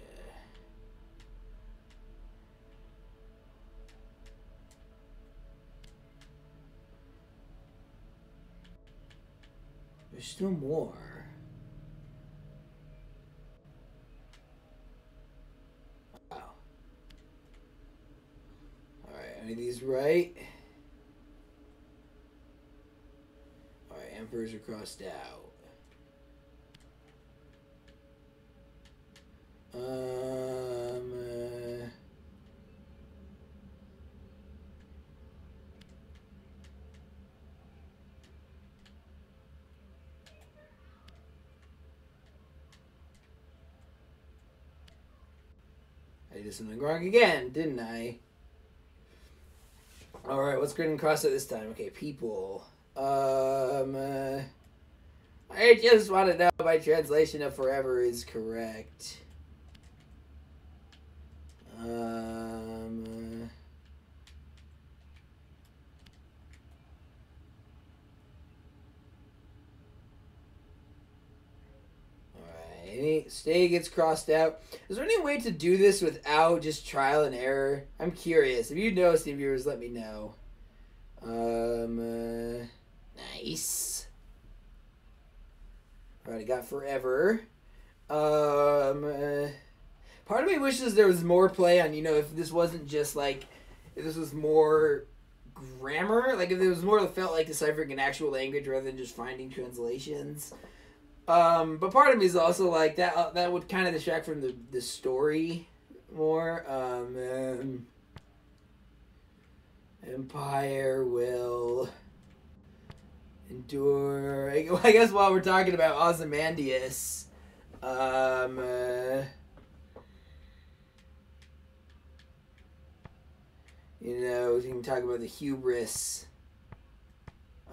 There's still more. Wow. Alright, any of these right? Alright, emperors are crossed out. I did something wrong again, didn't I? Alright, what's getting crossed out this time? Okay, people. I just want to know if my translation of forever is correct. Alright, stay gets crossed out. Is there any way to do this without just trial and error? I'm curious. If you know, Steam viewers, let me know. Nice. Alright, I got forever. Part of me wishes there was more play on, you know, if this wasn't just like, if this was more grammar, like if it was more that felt like deciphering an actual language rather than just finding translations. But part of me is also like that would kind of distract from the story more. Empire will endure. I guess while we're talking about Ozymandias, you know, we can talk about the hubris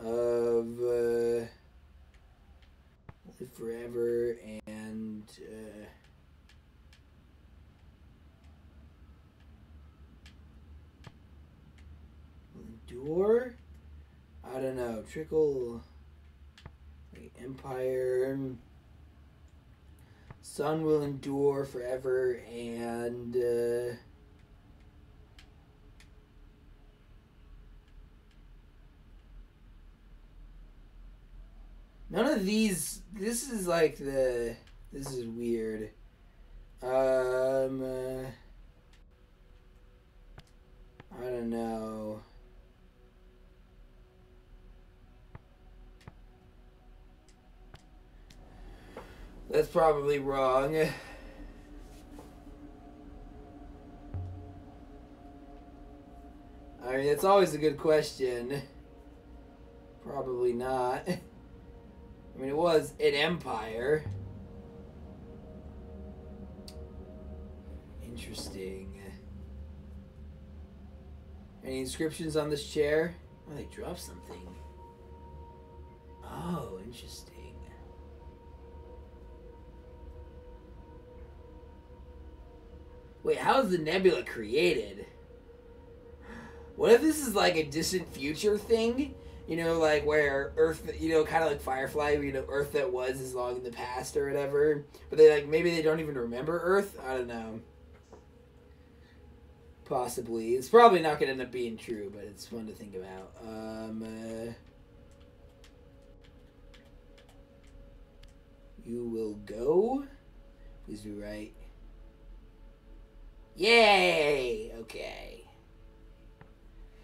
of live forever and endure. I don't know. Trickle. Empire. Sun will endure forever and none of these. This is like the. This is weird. I don't know. That's probably wrong. I mean, it's always a good question. Probably not. I mean, it was an empire. Interesting. Any inscriptions on this chair? Oh, they dropped something. Oh, interesting. Wait, how is the nebula created? What if this is like a distant future thing? You know, like where Earth, you know, kind of like Firefly, you know, Earth that was is long in the past or whatever. But they like, maybe they don't even remember Earth? I don't know. Possibly. It's probably not going to end up being true, but it's fun to think about. You will go. Please be right. Yay! Okay.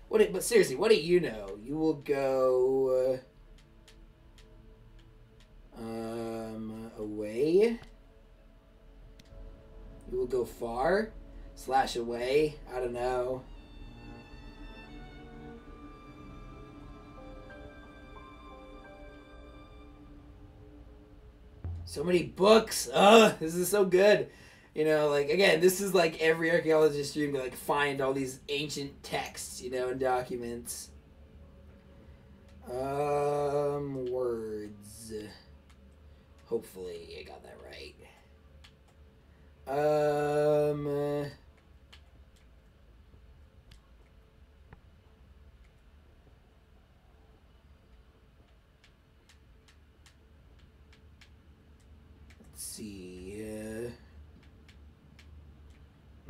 But seriously, what do you know? You will go away. You will go far / away. I don't know. So many books. Ugh, this is so good. You know, like, again, this is like every archaeologist dream to, like, find all these ancient texts, you know, and documents. Words. Hopefully I got that right. see.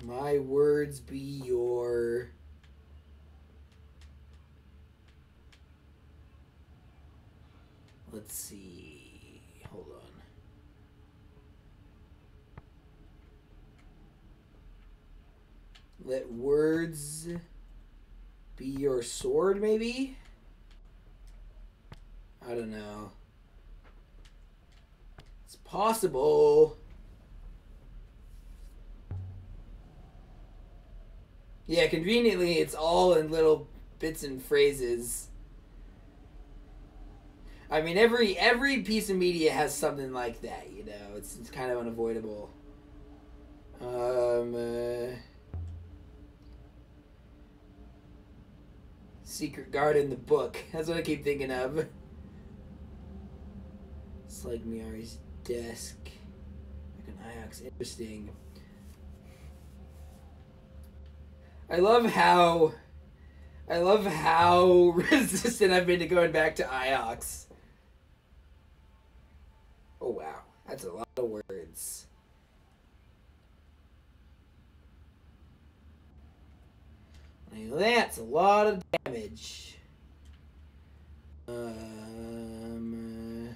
My words be your... Let's see. Hold on. Let words be your sword, maybe? I don't know. It's possible. Yeah, conveniently, it's all in little bits and phrases. I mean, every piece of media has something like that, you know. It's kind of unavoidable. Secret guard in the book. That's what I keep thinking of. It's like Miari's desk. Like an Iox. Interesting. I love how resistant I've been to going back to Iox. Oh wow, that's a lot of words. Now that's a lot of damage. Hold on,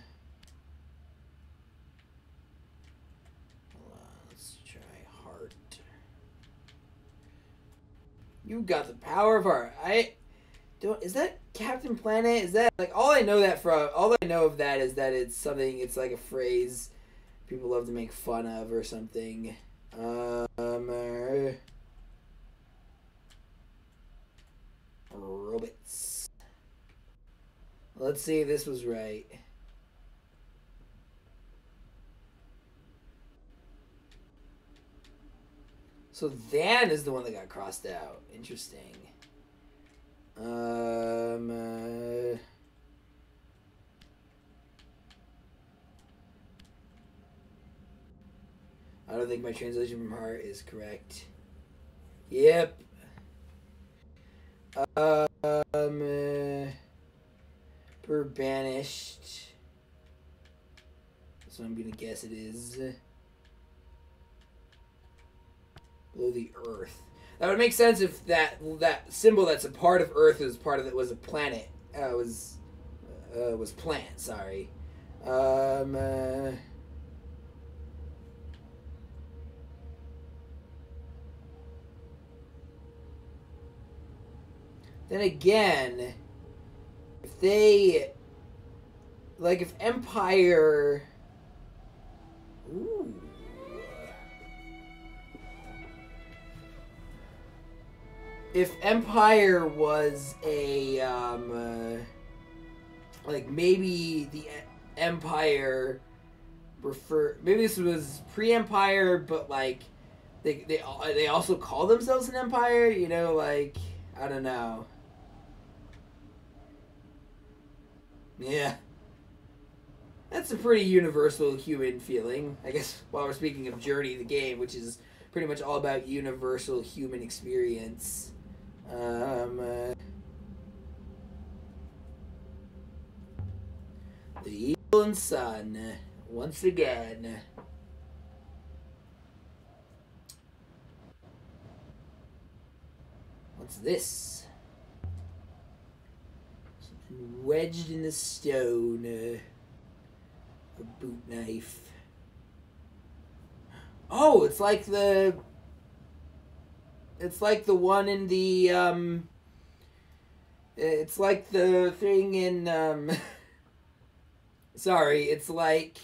let's try heart. You got the power of heart. Is that Captain Planet? Is that like all I know of that is that it's something, it's like a phrase people love to make fun of or something. Robots. Let's see if this was right. So Than is the one that got crossed out. Interesting. I don't think my translation from heart is correct. Yep. Per banished. So I'm gonna guess it is. Below the Earth. That would make sense if that symbol that's a part of Earth was part of it was a planet. Was plant. Sorry. Then again, if they if Empire. Ooh. If Empire was a, maybe the Empire maybe this was pre-Empire, but, they also call themselves an Empire, you know, I don't know. Yeah. That's a pretty universal human feeling, I guess, while we're speaking of Journey, the game, which is pretty much all about universal human experience. The Evil Sun, once again. What's this? Something wedged in the stone. A boot knife. Oh, it's like the one in the it's like the thing in sorry, it's like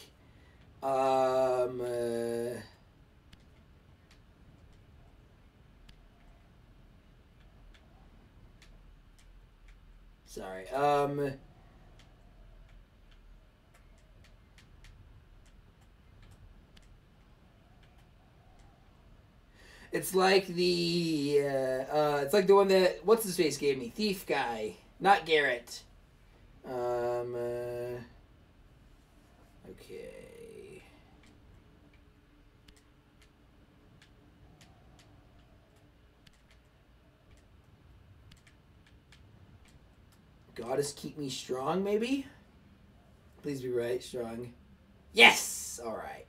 sorry, it's like the one that what's his face gave me, Thief guy, not Garrett. Okay. Goddess keep me strong, maybe? Please be right, strong. Yes! Alright.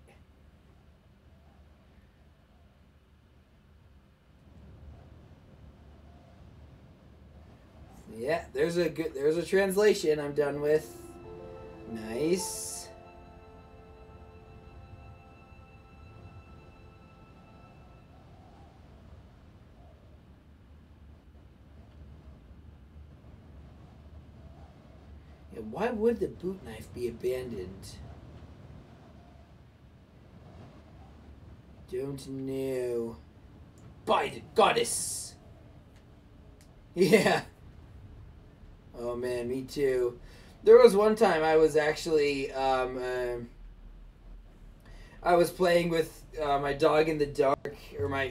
Yeah, there's a translation I'm done with. Nice. Yeah, why would the boot knife be abandoned? Don't know. By the goddess! Yeah. Oh man, me too. There was one time I was actually, I was playing with my dog in the dark, or my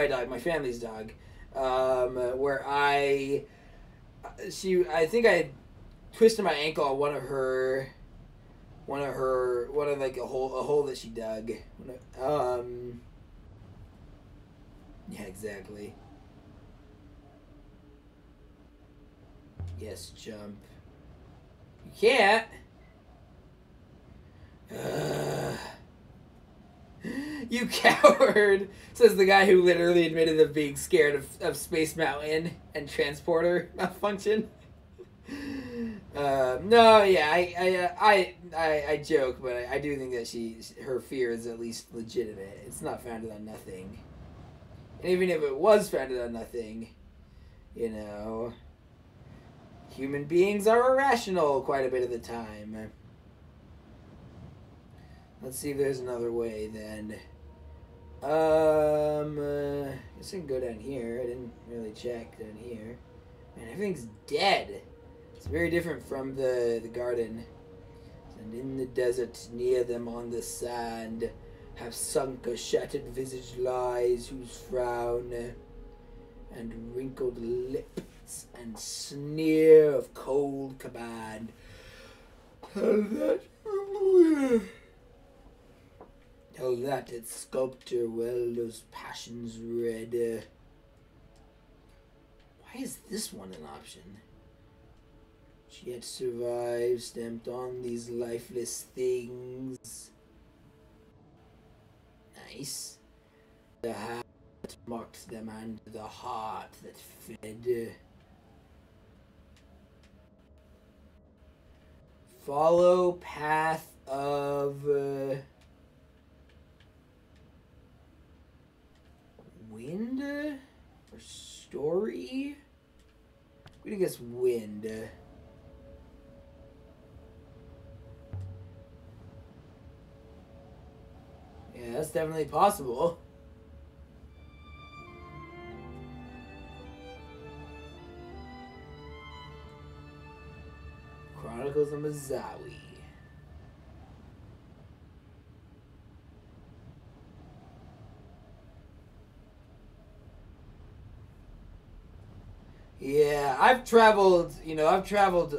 dog, my family's dog, where I think I twisted my ankle on one of like a hole that she dug. Yeah, exactly. Yes, jump. You can't. You coward, says the guy who literally admitted of being scared of Space Mountain and transporter malfunction. No, yeah, I joke, but I do think that her fear is at least legitimate. It's not founded on nothing. And even if it was founded on nothing, you know, human beings are irrational quite a bit of the time. Let's see if there's another way then. I guess I can go down here. I didn't really check down here. Man, everything's dead. It's very different from the garden. And in the desert near them on the sand have sunk a shattered visage lies whose frown and wrinkled lips and sneer of cold command tell that its sculptor well those passions read. Why is this one an option? Yet survive stamped on these lifeless things. Nice. The hat that mocked them and the heart that fed. Follow path of wind or story? I'm gonna guess wind. Yeah, that's definitely possible. Chronicles of Mazawi. Yeah, I've traveled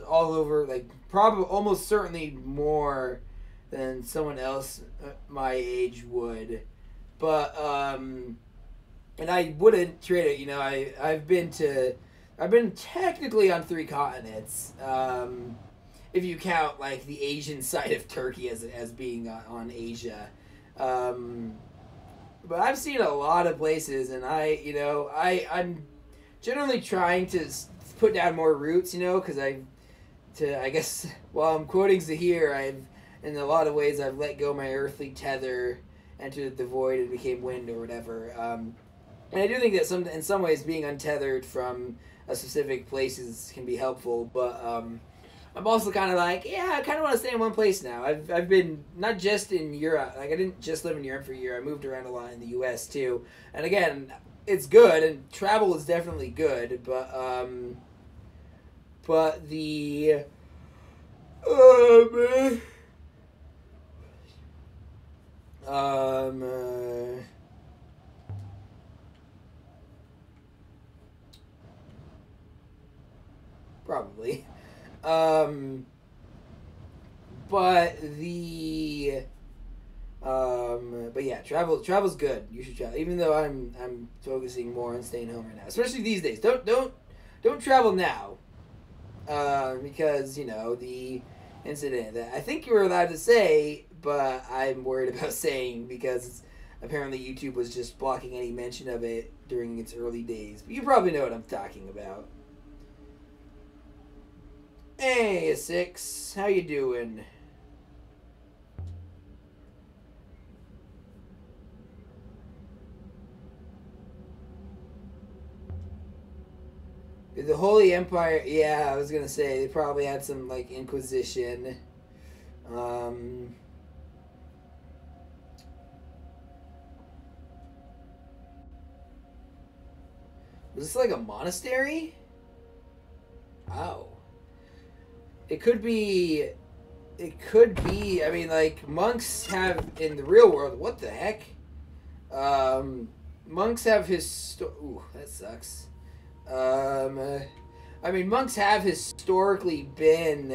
all over, like, probably almost certainly more than someone else my age would. But and I wouldn't trade it, I've been technically on 3 continents. If you count like the Asian side of Turkey as being on Asia. But I've seen a lot of places, and I'm generally trying to put down more roots, because I guess while I'm quoting Zahir, in a lot of ways I've let go my earthly tether, entered the void and became wind or whatever. And I do think that in some ways being untethered from a specific places can be helpful, but I'm also kind of like, yeah, I kind of want to stay in one place now. I've been not just in Europe, like I didn't just live in Europe for a year. I moved around a lot in the U.S. too, and again, it's good and travel is definitely good, but the probably. But yeah, travel's good. You should travel, even though I'm focusing more on staying home right now, especially these days. Don't travel now, because the incident that I think you were allowed to say, but I'm worried about saying because apparently YouTube was just blocking any mention of it during its early days. But you probably know what I'm talking about. Hey, 6. How you doing? The Holy Empire, yeah, I was gonna say, they probably had some, like, Inquisition. Was this like a monastery? Oh. It could be, I mean, like, monks have, in the real world, what the heck? Monks have ooh, that sucks. I mean, monks have historically been,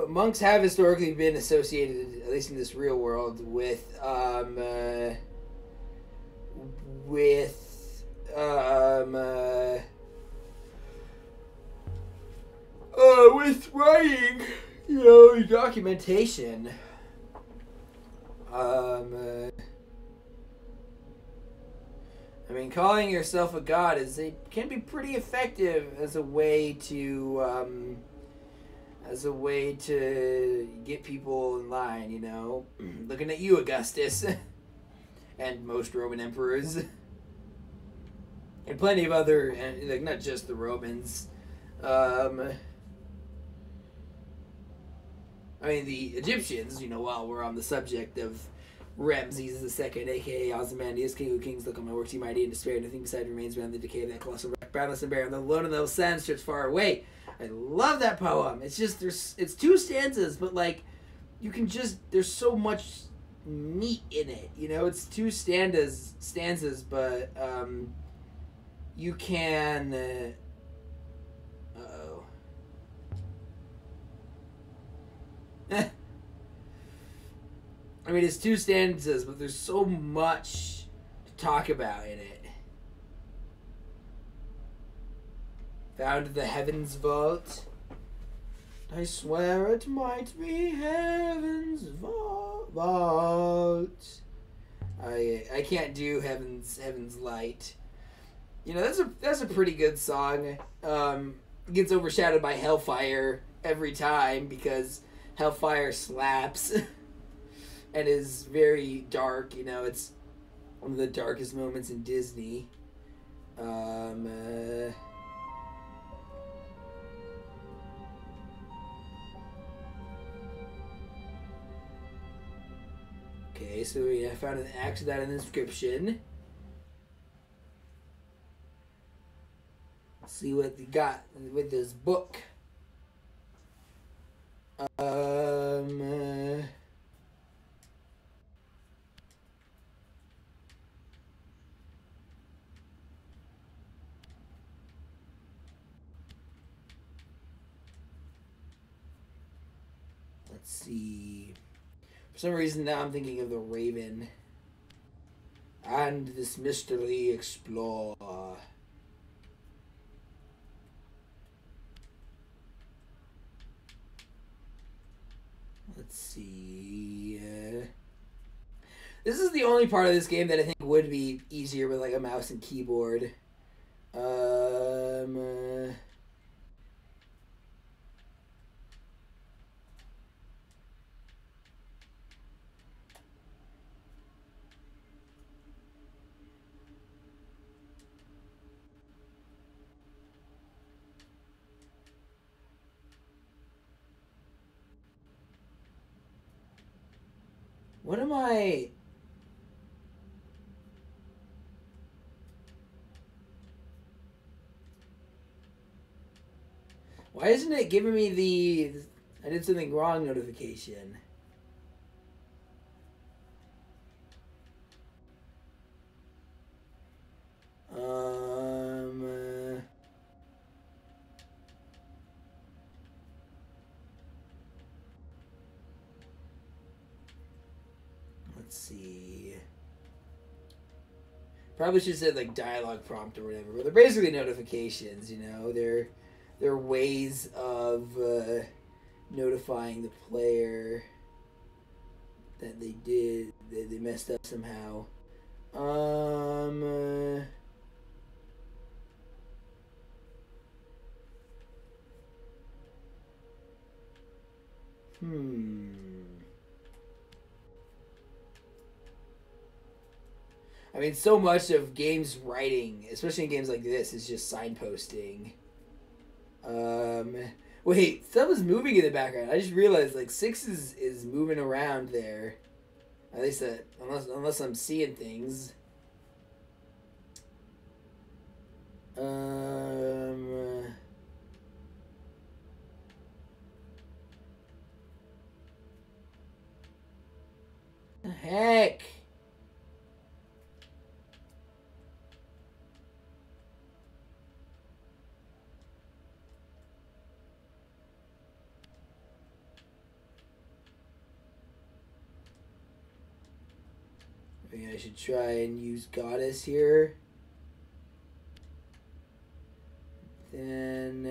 monks have historically been associated, at least in this real world, with with writing, you know, documentation. I mean, calling yourself a god can be pretty effective as a way to get people in line, you know. Looking at you, Augustus, and most Roman emperors, and plenty of other, like, not just the Romans. I mean, the Egyptians, you know, while we're on the subject of Ramses II, a.k.a. Ozymandias, king of kings, look on my works, you mighty, and despair, nothing beside remains beyond the decay of that colossal wreck, boundless and barren, the lone and the sand stretched far away. I love that poem. It's just, it's 2 stanzas, but, like, you can just, there's so much meat in it, you know. It's 2 stanzas, but you can I mean, it's 2 stanzas, but there's so much to talk about in it. Found the heavens vault. I swear it might be heaven's vault. I can't do heaven's light. You know, that's a pretty good song. It gets overshadowed by Hellfire every time because Hellfire slaps and is very dark. You know, it's one of the darkest moments in Disney. Okay, so I found an axe without an inscription. Let's see what they got with this book. Let's see. For some reason now I'm thinking of the Raven. And this mystery explore. Let's see. This is the only part of this game that I think would be easier with, like, a mouse and keyboard. What am I... Why isn't it giving me the I did something wrong notification? Let's see. Probably should have said, like, dialogue prompt or whatever, but they're basically notifications, you know. They're ways of notifying the player that they messed up somehow. I mean, so much of games writing, especially in games like this, is just signposting. Wait, stuff is moving in the background. I just realized, like, 6 is moving around there. At least that, unless I'm seeing things. The heck? Maybe I should try and use Goddess here. Then,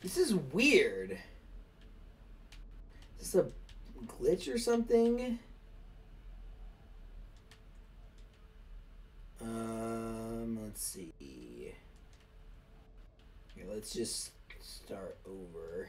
This is weird. Is this a glitch or something? Let's see. Okay, let's just start over.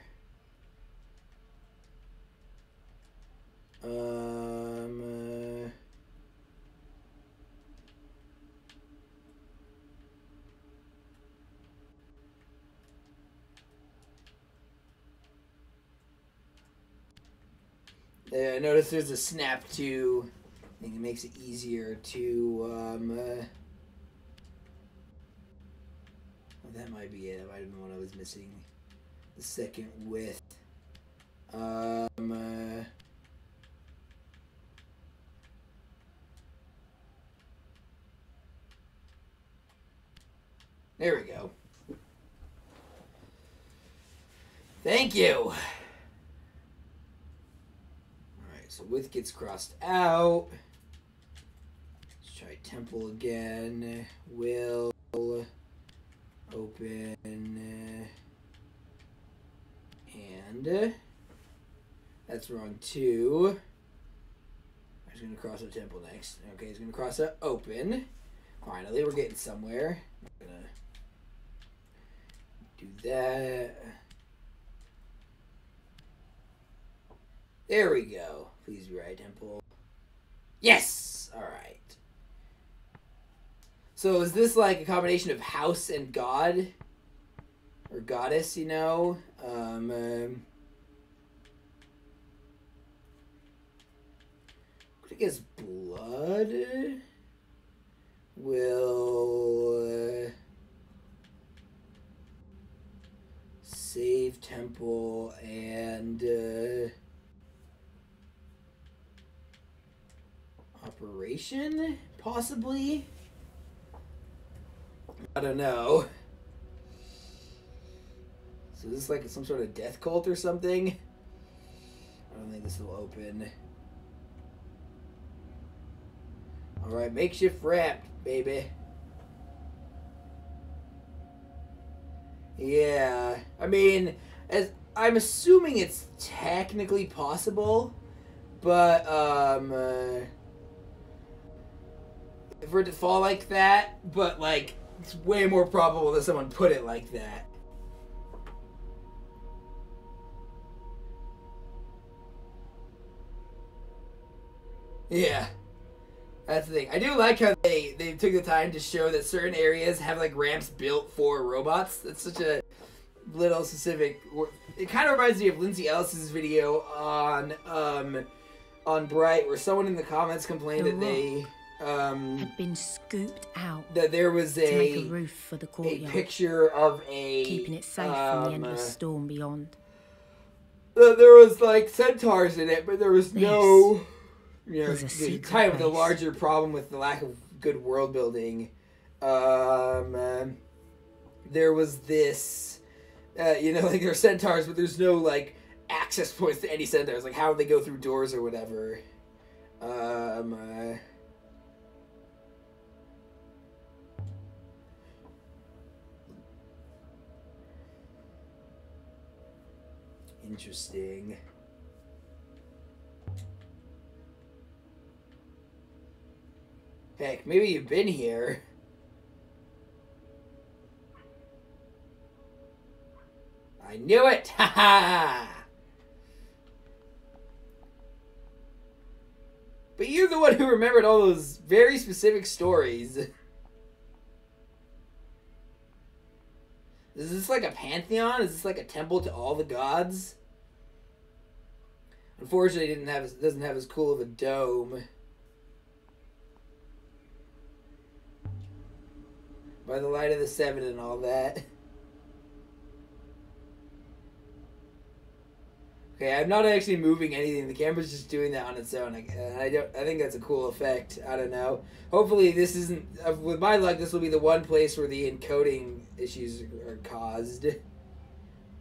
I noticed there's a snap to. I think it makes it easier to. Well, that might be it. That might have been what I was missing. The second width. There we go. Thank you. So width gets crossed out. Let's try temple again. Will open and that's wrong too. I'm just gonna cross out temple next. Okay, he's gonna cross out open. Finally, we're getting somewhere. I'm gonna do that. There we go. Please be right, temple. Yes! Alright. So is this like a combination of house and god? Or goddess, you know? I guess blood will save temple and operation, possibly? I don't know. So this is like some sort of death cult or something? I don't think this will open. Alright, makeshift ramp, baby. Yeah. I mean, as I'm assuming it's technically possible, but for it to fall like that, but like it's way more probable that someone put it like that. Yeah. That's the thing. I do like how they took the time to show that certain areas have like ramps built for robots. That's such a little specific. It kind of reminds me of Lindsay Ellis's video on Bright, where someone in the comments complained that they
had been scooped out.
That there was
to make a roof for the courtyard,
a picture of
keeping it safe from the endless storm beyond.
There was like centaurs in it, but there was no. You know, kind of the larger problem with the lack of good world building. There was this, you know, like there are centaurs, but there's no like access points to any centaurs. Like how would they go through doors or whatever? Interesting. Heck, maybe you've been here. I knew it! Ha ha! But you're the one who remembered all those very specific stories. Is this like a pantheon? Is this like a temple to all the gods? Unfortunately, it doesn't have as cool of a dome. By the light of the seven and all that. Okay, I'm not actually moving anything. The camera's just doing that on its own. I think that's a cool effect. I don't know. Hopefully, this isn't. With my luck, this will be the one place where the encoding issues are caused.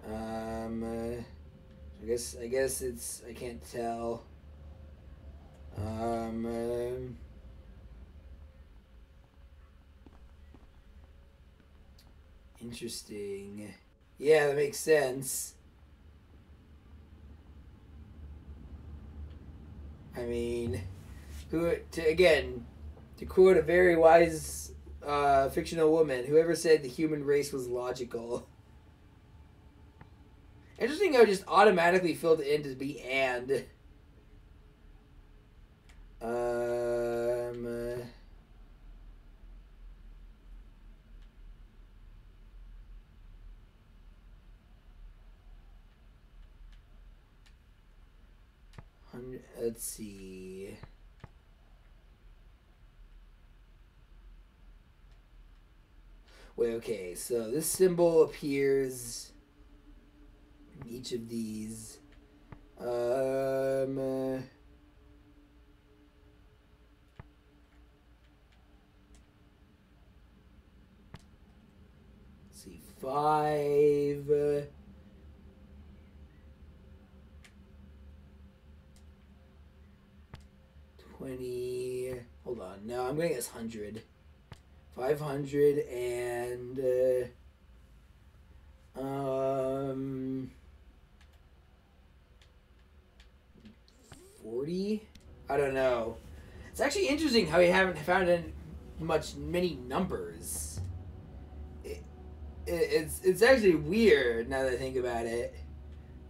I guess it's. I can't tell. Interesting. Yeah, that makes sense. I mean, to quote a very wise fictional woman, whoever said the human race was logical. Interesting how it just automatically filled it in to be and. Let's see. Wait, okay, so this symbol appears in each of these. Let's see, 5. 20. Hold on. No, I'm going to guess 100. 500 and 40. I don't know. It's actually interesting how you haven't found many numbers. It's actually weird now that I think about it.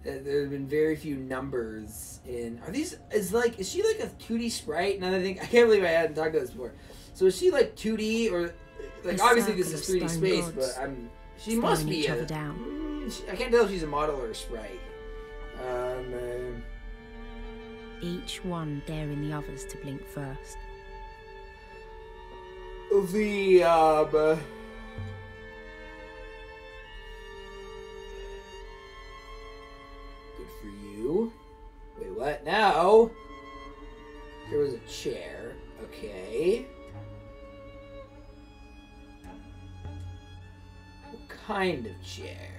There have been very few numbers in. Is she like a 2D sprite? Now that I think, I can't believe I hadn't talked about this before. So is she like 2D or like obviously this is 3D space, but she must be I can't tell if she's a model or a sprite.
Each one daring the others to blink first.
Wait, what? Now? There was a chair. Okay. What kind of chair?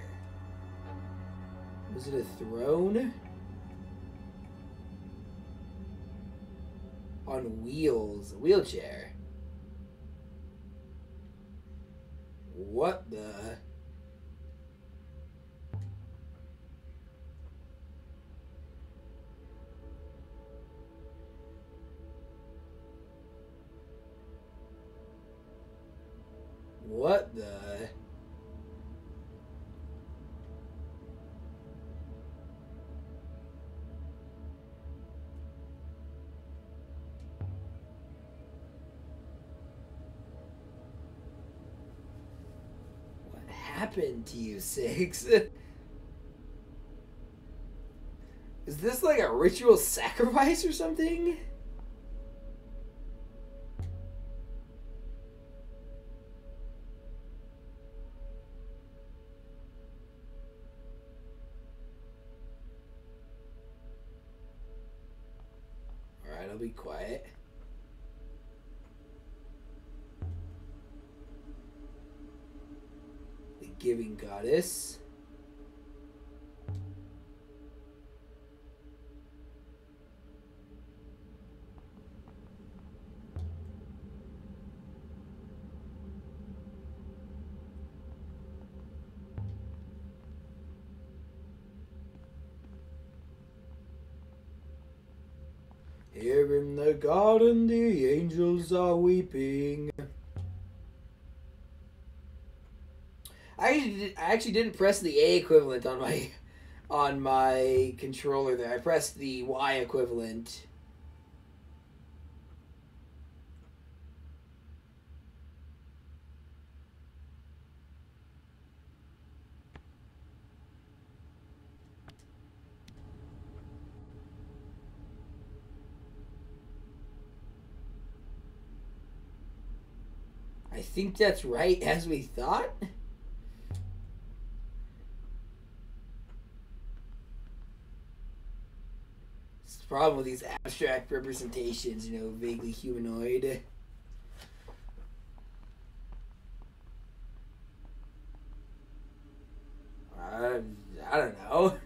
Was it a throne? On wheels. A wheelchair. What the... What the... What happened to you, Six? Is this like a ritual sacrifice or something? I'll be quiet. The Giving Goddess. Here in the garden, the angels are weeping. I actually didn't press the A equivalent on my controller there. I pressed the Y equivalent. I think that's right, as we thought. It's the problem with these abstract representations, you know, vaguely humanoid. I don't know.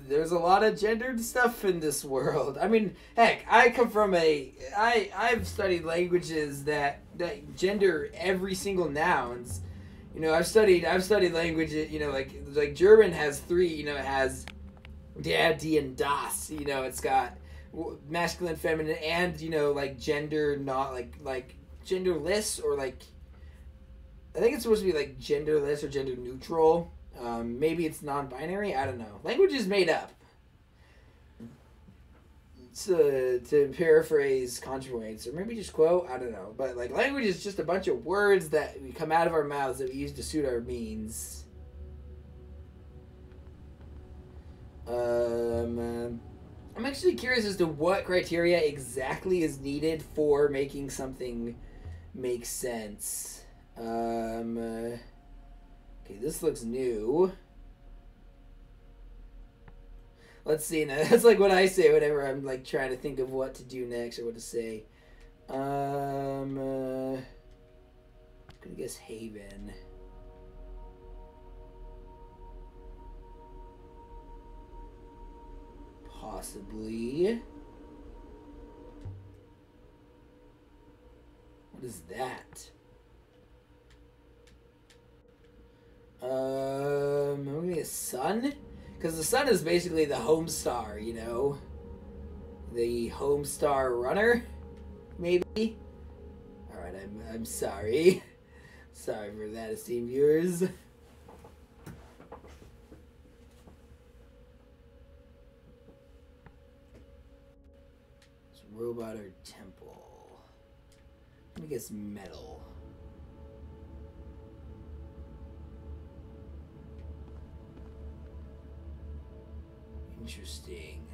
There's a lot of gendered stuff in this world. I mean, heck, I come from I've studied languages that gender every single nouns. You know, I've studied languages. You know, like German has three. You know, it has der, die, and das. You know, it's got masculine, feminine, and you know, like gender, not like genderless, or like I think it's supposed to be like genderless or gender neutral. Maybe it's non-binary. I don't know. Language is made up. To paraphrase contrapoints, or maybe just quote. I don't know. But like language is just a bunch of words that come out of our mouths that we use to suit our means. I'm actually curious as to what criteria exactly is needed for making something make sense. Okay, this looks new. Let's see now. That's like what I say whenever I'm like trying to think of what to do next or what to say. I'm gonna guess Haven. Possibly. What is that? I'm gonna guess Sun? Because the sun is basically the home star, you know? The home star runner? Maybe? Alright, I'm sorry. Sorry for that, esteemed viewers. It's robot or temple. Let me guess metal. Interesting.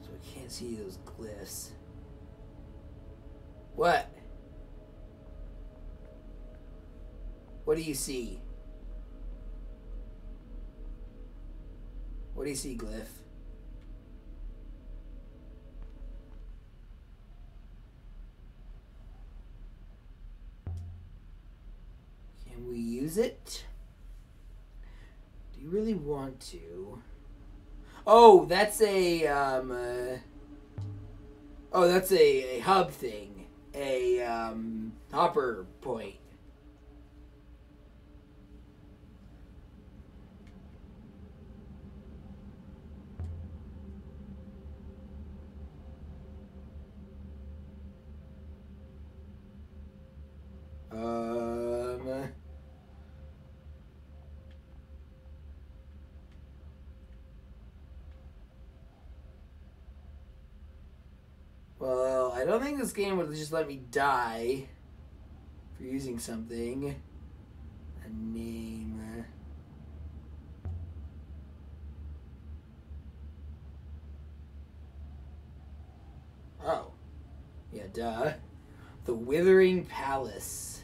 So I can't see those glyphs. What? What do you see? What do you see, glyph? Can we use it? Do you really want to? Oh, that's a oh, that's a hub thing. A hopper point. Well, I don't think this game would just let me die for using something. A name. Oh. Yeah, duh. The Withering Palace.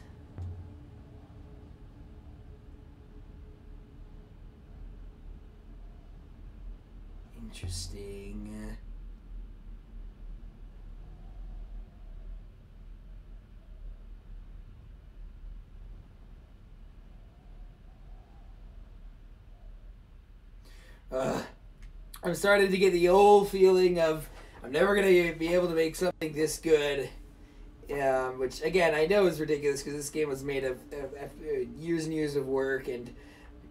Interesting. I'm starting to get the old feeling of I'm never going to be able to make something this good Which again I know is ridiculous because this game was made of years and years of work, and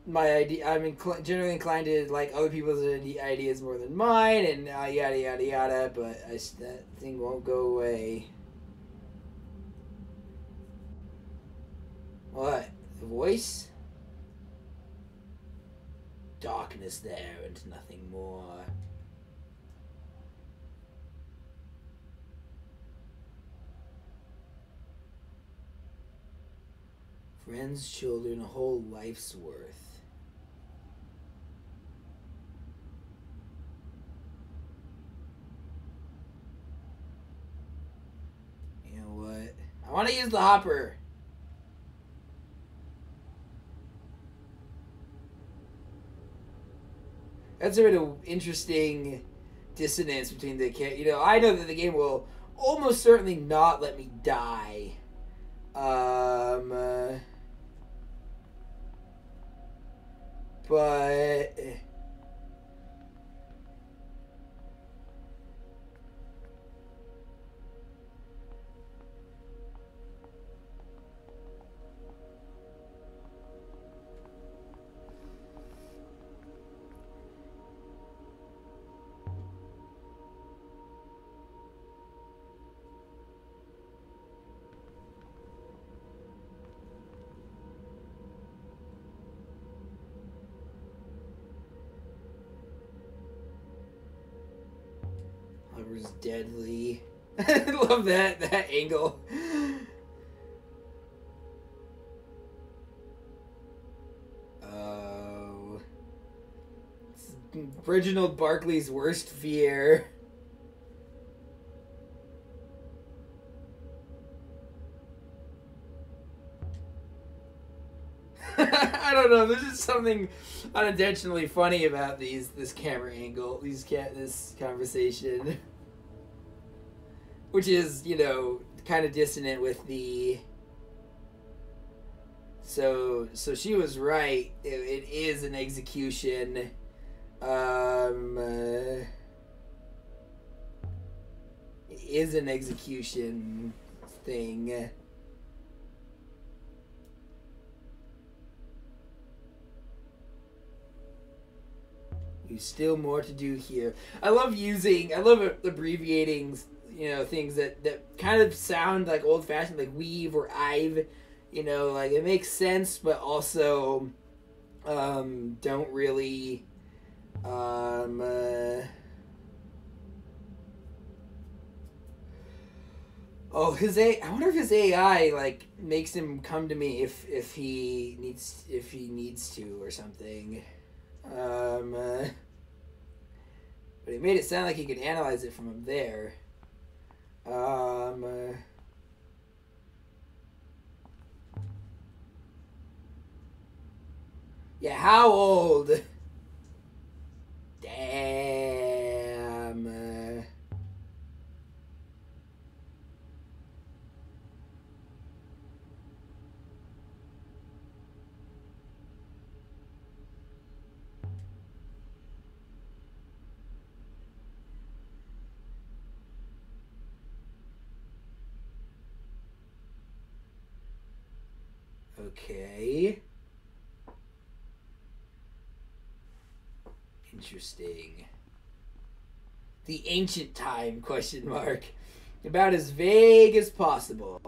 my idea. I'm generally inclined to like other people's ideas more than mine, and yada yada yada. But that thing won't go away. What? The voice? Darkness there and nothing more. Friends, children, a whole life's worth. You know what? I want to use the hopper. That's sort of interesting dissonance between the you know, I know that the game will almost certainly not let me die. But was deadly. I love that angle. Oh, it's Reginald Barkley's worst fear. I don't know. There's just something unintentionally funny about this camera angle, this conversation, which is, you know, kind of dissonant with the. So she was right. It is an execution. It is an execution thing. There's still more to do here. I love abbreviating, you know, things that kind of sound like old-fashioned, like weave or I've, you know, like it makes sense, but also don't really Oh, I wonder if his AI like makes him come to me if he needs to or something. But he made it sound like he could analyze it from up there. Yeah, how old? Damn. Okay. Interesting. The ancient time, question mark. About as vague as possible.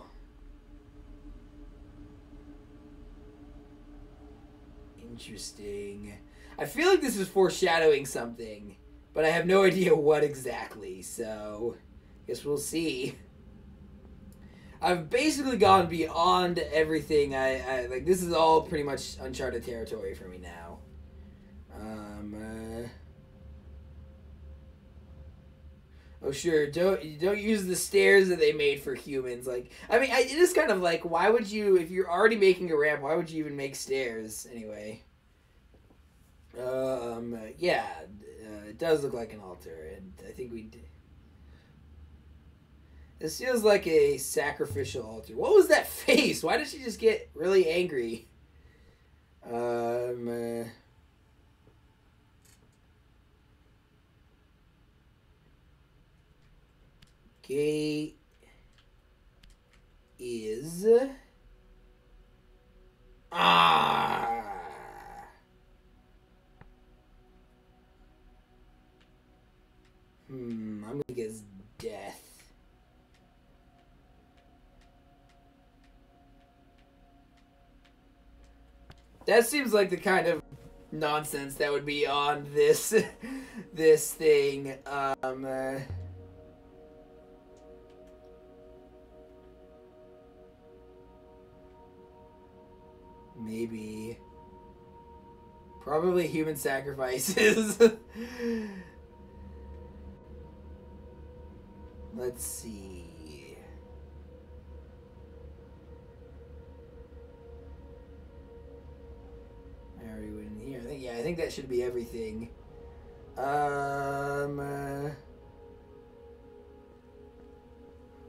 Interesting. I feel like this is foreshadowing something, but I have no idea what exactly, so guess we'll see. I've basically gone beyond everything. I like. This is all pretty much uncharted territory for me now. Oh sure, don't use the stairs that they made for humans. Like, I mean, it is kind of like, why would you, if you're already making a ramp, why would you even make stairs anyway? Yeah, it does look like an altar, and I think we did. This feels like a sacrificial altar. What was that face? Why did she just get really angry? Gate. is... I'm gonna guess death. That seems like the kind of nonsense that would be on this this thing. Maybe. Probably human sacrifices. Let's see. I already went in here. I think that should be everything.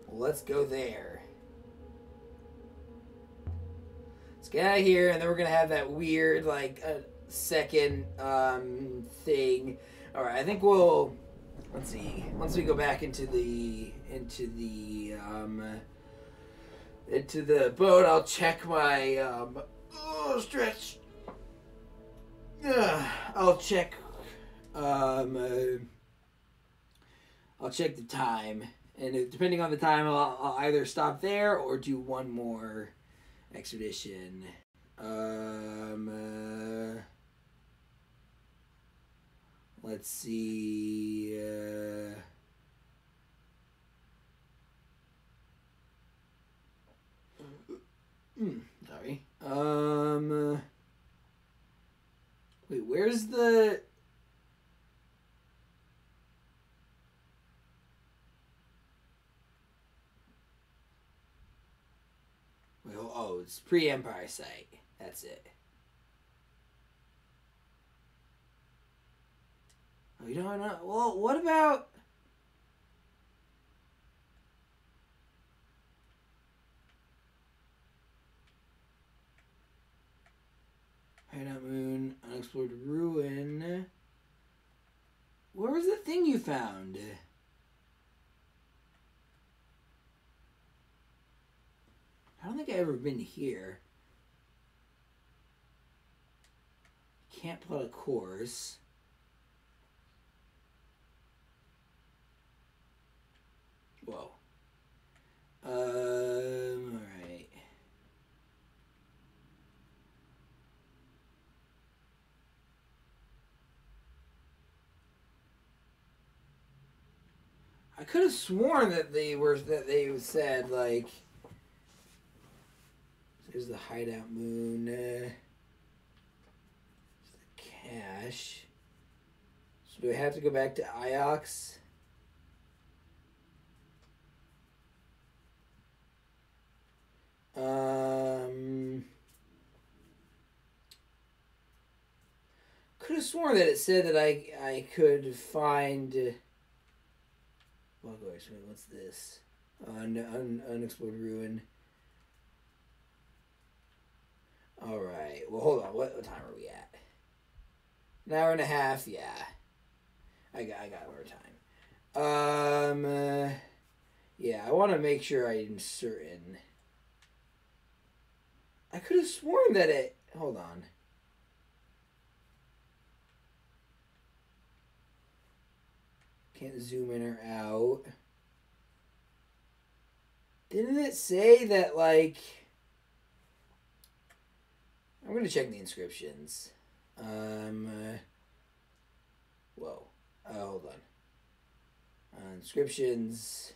Let's go there. Let's get out of here, and then we're gonna have that weird, like, second thing. All right, I think we'll. Let's see. Once we go back into the boat, I'll check my stretch. I'll check the time, and depending on the time, I'll either stop there or do one more expedition. Let's see. Sorry. Wait, where's the... Wait, oh, it's pre-Empire site. That's it. Oh, you don't know? Well, what about... Hideout Moon, Unexplored Ruin. Where was the thing you found? I don't think I've ever been here. Can't plot a course. Whoa. Alright. I could have sworn that they said, like, there's the Hideout Moon, there's the cache. So do I have to go back to Iox? Could have sworn that it said that I could find. Oh gosh, wait, what's this? Unexplored Ruin. All right. Well, hold on. What time are we at? An hour and a half. Yeah, I got more time. Yeah, I want to make sure I'm certain. I could have sworn that it... Hold on. Can't zoom in or out. Didn't it say that, like... I'm going to check the inscriptions. Whoa. Hold on. Inscriptions...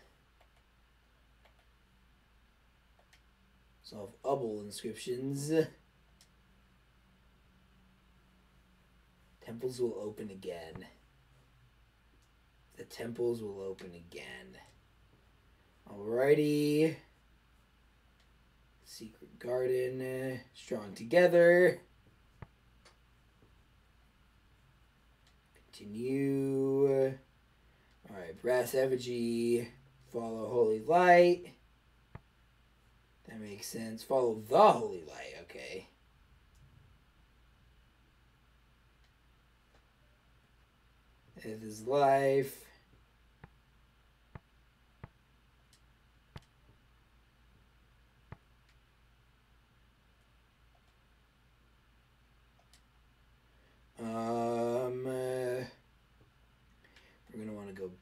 Solve Ubble inscriptions. Temples will open again. The temples will open again. Alrighty. Secret Garden. Strong together. Continue. Alright, Brass Effigy. Follow Holy Light. That makes sense. Follow the Holy Light, okay. It is life.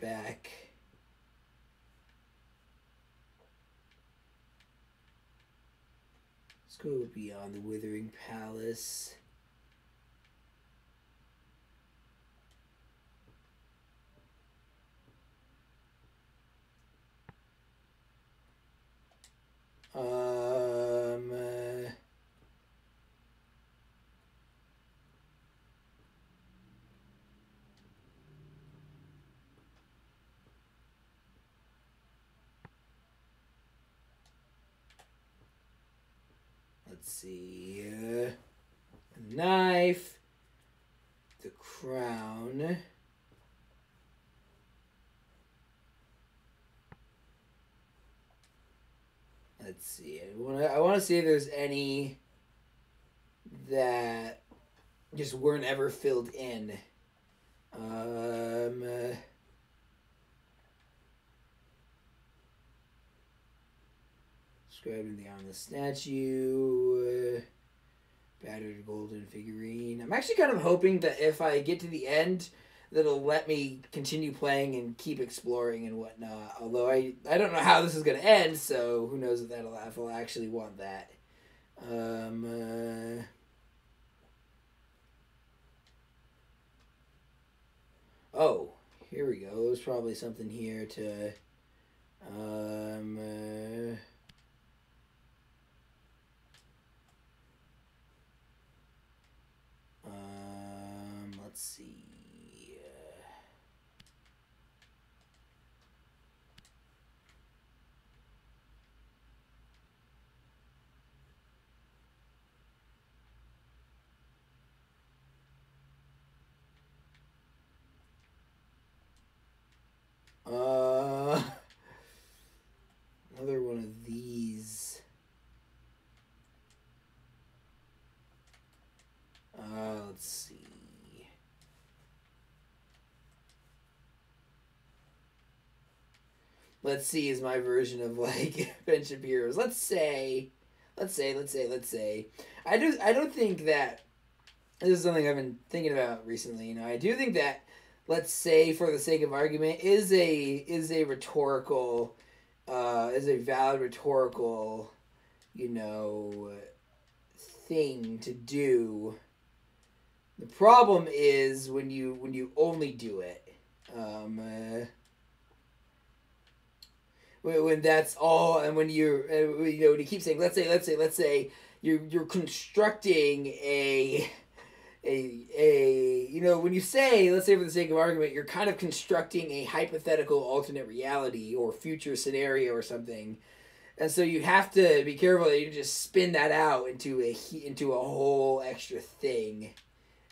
back. Let's go beyond the Withering Palace. Let's see. A knife. The crown. Let's see. I want to see if there's any that just weren't ever filled in. Describing the arm of the statue. Battered golden figurine. I'm actually kind of hoping that if I get to the end, that'll let me continue playing and keep exploring and whatnot. Although I don't know how this is going to end, so who knows if I'll actually want that. Oh, here we go. There's probably something here to... let's see. Another one of these. Let's see. Let's see is my version of like Bench of Heroes. Let's say. I don't think that this is something I've been thinking about recently. You know, I do think that, let's say, for the sake of argument, is a rhetorical, is a valid rhetorical, you know, thing to do. The problem is when you only do it. When that's all, and when you're, you know, when you keep saying, let's say, you're constructing a, you know, when you say, let's say for the sake of argument, you're kind of constructing a hypothetical alternate reality or future scenario or something, and so you have to be careful that you just spin that out into a whole extra thing,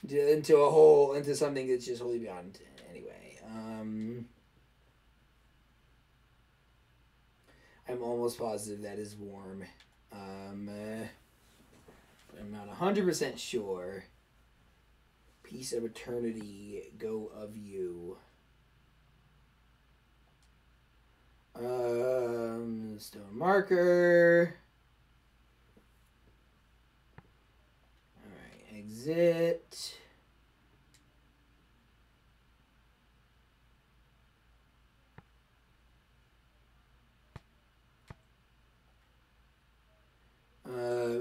into something that's just wholly beyond. Anyway, I'm almost positive that is warm. I'm not 100% sure. Piece of eternity, go of you. Stone marker. Alright, exit.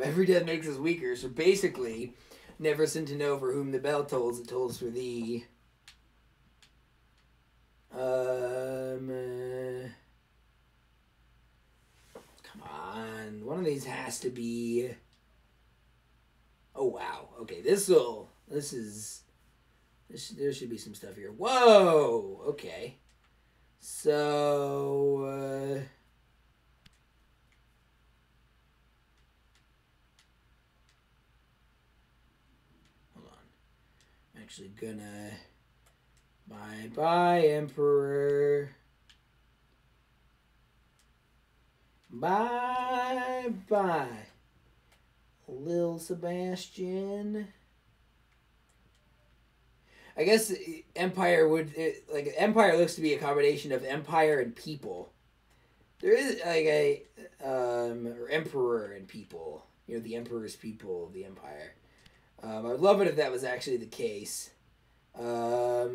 Every death makes us weaker, so basically, never sin to know for whom the bell tolls, it tolls for thee. Come on, one of these has to be... Oh, wow. Okay, there should be some stuff here. Whoa! Okay. So, actually gonna bye Emperor, bye Lil Sebastian. I guess Empire Empire looks to be a combination of Empire and people. There is like a or Emperor and people, you know, the Emperor's people of the Empire. I would love it if that was actually the case. Hold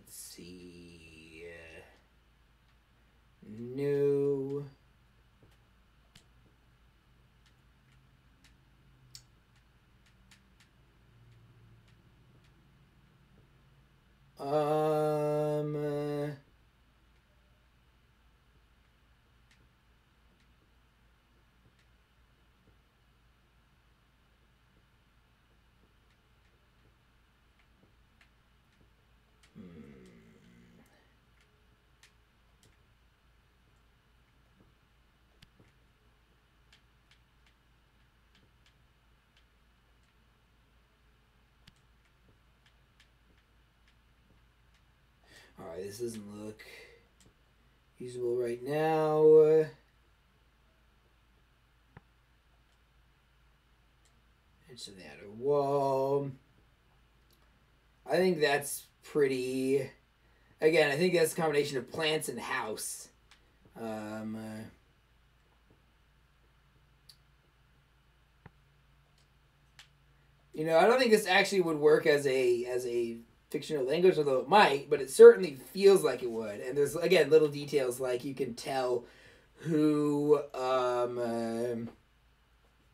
Let's see. New. Alright, this doesn't look usable right now. It's an outer wall. I think that's pretty... Again, I think that's a combination of plants and house. You know, I don't think this actually would work as a fictional language, although it might, but it certainly feels like it would. And there's, again, little details like you can tell who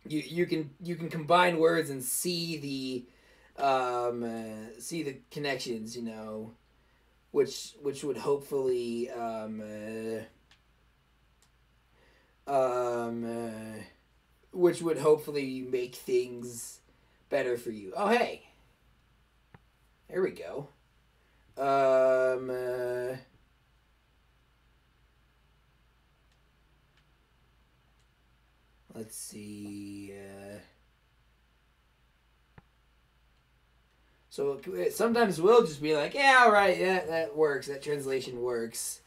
you can combine words and see the connections, you know, which would hopefully which would hopefully make things better for you. Oh, hey. There we go. Let's see. So sometimes we'll just be like, yeah, all right, yeah, that works. That translation works.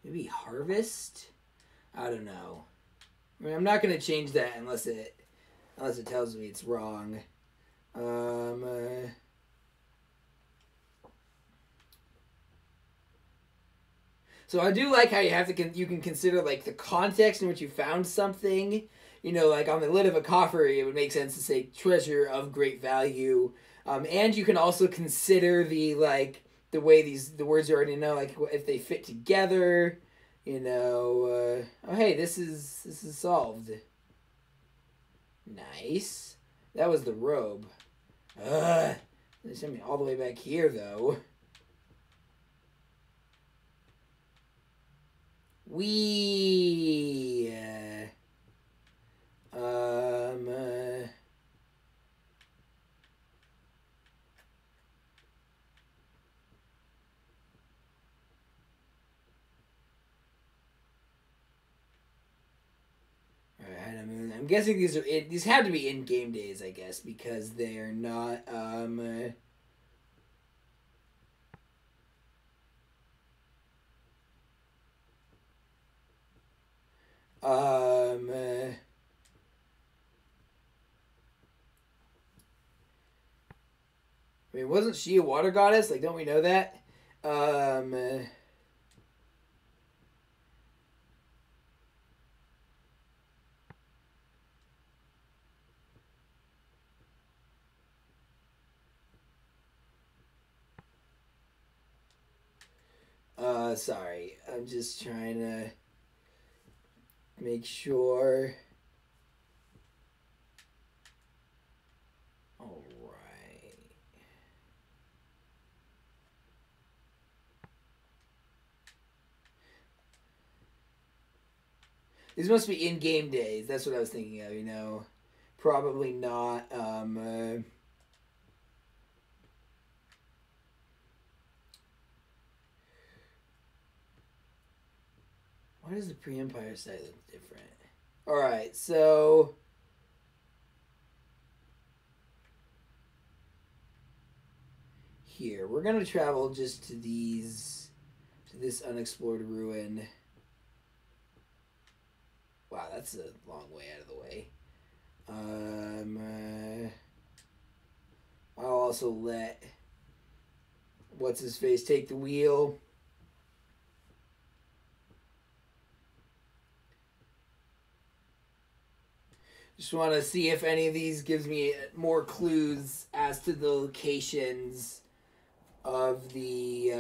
Maybe harvest? I don't know. I mean, I'm not going to change that unless it tells me it's wrong. So I do like how you have to you can consider like the context in which you found something. You know, like on the lid of a coffer, it would make sense to say treasure of great value. And you can also consider the way the words you already know, like if they fit together. You know, oh hey, this is solved. Nice. That was the robe. They sent me all the way back here though. I'm guessing these have to be in game days, I guess, because they're not I mean, wasn't she a water goddess? Like, don't we know that? Sorry. I'm just trying to make sure. All right. These must be in-game days. That's what I was thinking of, you know. Probably not, why does the pre-Empire site look different? Alright, so... Here, we're gonna travel just to this unexplored ruin. Wow, that's a long way out of the way. I'll also let what's his face take the wheel. Just want to see if any of these gives me more clues as to the locations of the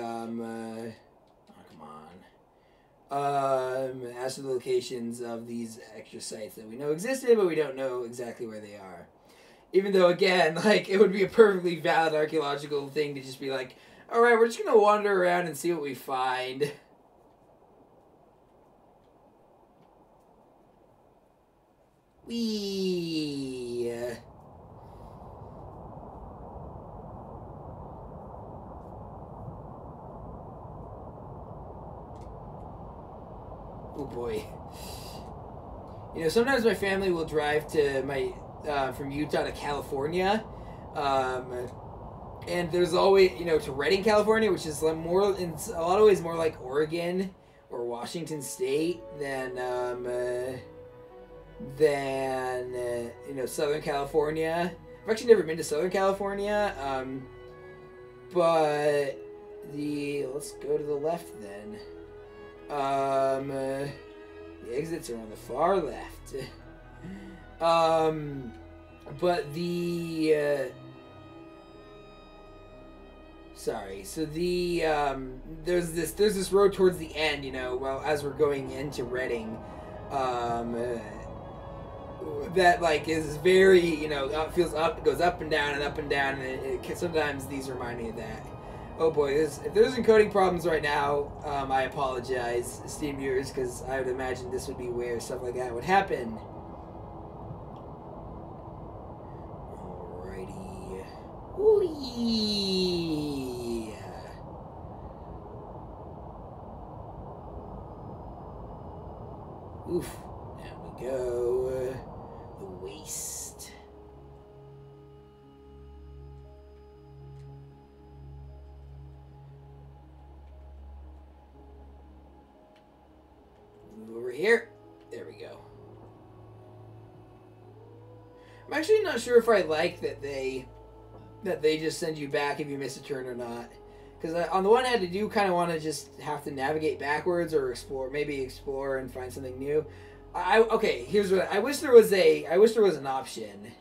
as to the locations of these extra sites that we know existed, but we don't know exactly where they are. Even though, again, like, it would be a perfectly valid archaeological thing to just be like, alright, we're just gonna wander around and see what we find. Whee! Oh boy. You know, sometimes my family will drive to my from Utah to California, and there's always, you know, to Redding, California, which is more in a lot of ways more like Oregon or Washington State than you know, Southern California. I've actually never been to Southern California, but let's go to the left then. The exits are on the far left. But sorry. So there's this road towards the end, you know, well, as we're going into Redding, that like is very, you know, feels up, goes up and down and up and down, and sometimes these remind me of that. Oh boy, if there's encoding problems right now, I apologize, esteemed viewers, because I would imagine this would be where stuff like that would happen. Alrighty. Ooh, yeah. Oof. There we go. The waste. Over here. There we go. I'm actually not sure if I like that they just send you back if you miss a turn or not. Because on the one hand, I do kind of want to just have to navigate backwards or maybe explore and find something new. Okay, here's what I wish there was an option.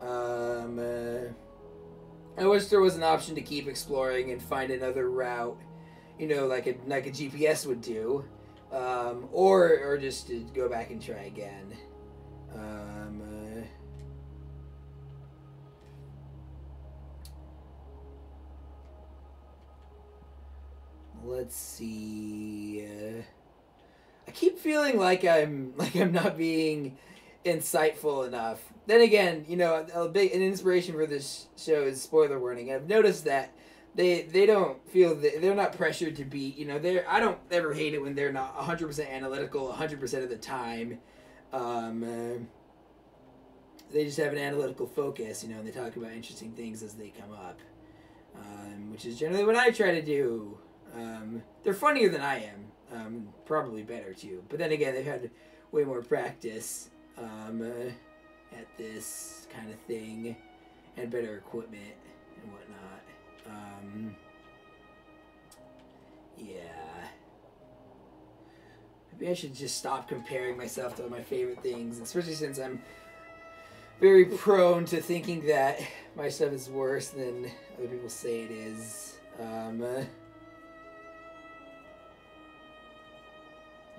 I wish there was an option to keep exploring and find another route, you know, like a GPS would do. Or just to go back and try again. Let's see. I keep feeling like I'm not being insightful enough. Then again, you know, an inspiration for this show is spoiler warning. I've noticed that they don't feel that they're not pressured to be, you know, I don't ever hate it when they're not 100% analytical 100% of the time. They just have an analytical focus, you know, and they talk about interesting things as they come up, which is generally what I try to do. They're funnier than I am, probably better too. But then again, they've had way more practice at this kind of thing and better equipment and whatnot. Yeah. Maybe I should just stop comparing myself to my favorite things, especially since I'm very prone to thinking that my stuff is worse than other people say it is.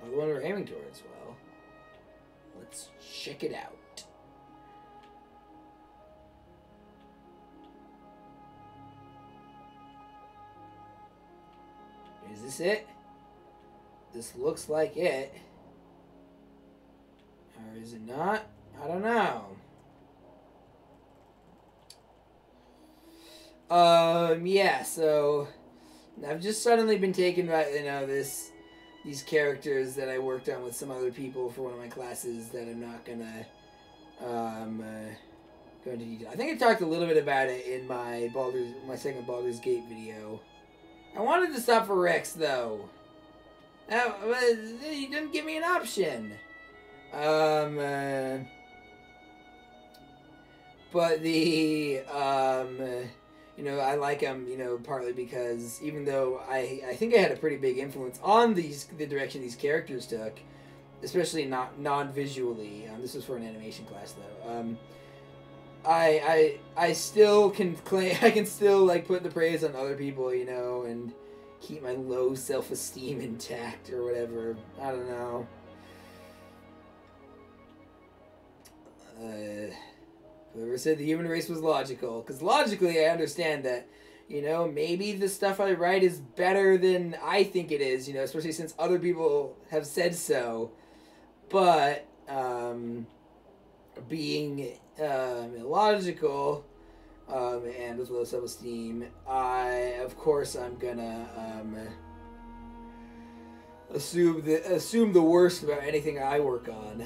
The one we're aiming towards, well, let's check it out. Is this it? This looks like it. Or is it not? I don't know. Yeah, so I've just suddenly been taken by, you know, these characters that I worked on with some other people for one of my classes that I'm not gonna go into detail. I think I talked a little bit about it in my second Baldur's Gate video. I wanted to stop for Rex though. He didn't give me an option. But the you know, I like him, you know, partly because even though I think I had a pretty big influence on the direction these characters took, especially not non-visually. This was for an animation class though. I still can claim I can still like put the praise on other people, you know, and keep my low self-esteem intact or whatever. I don't know. Whoever said the human race was logical, because logically I understand that, you know, maybe the stuff I write is better than I think it is, you know, especially since other people have said so. But being illogical and with low self-esteem, of course I'm gonna assume the worst about anything I work on.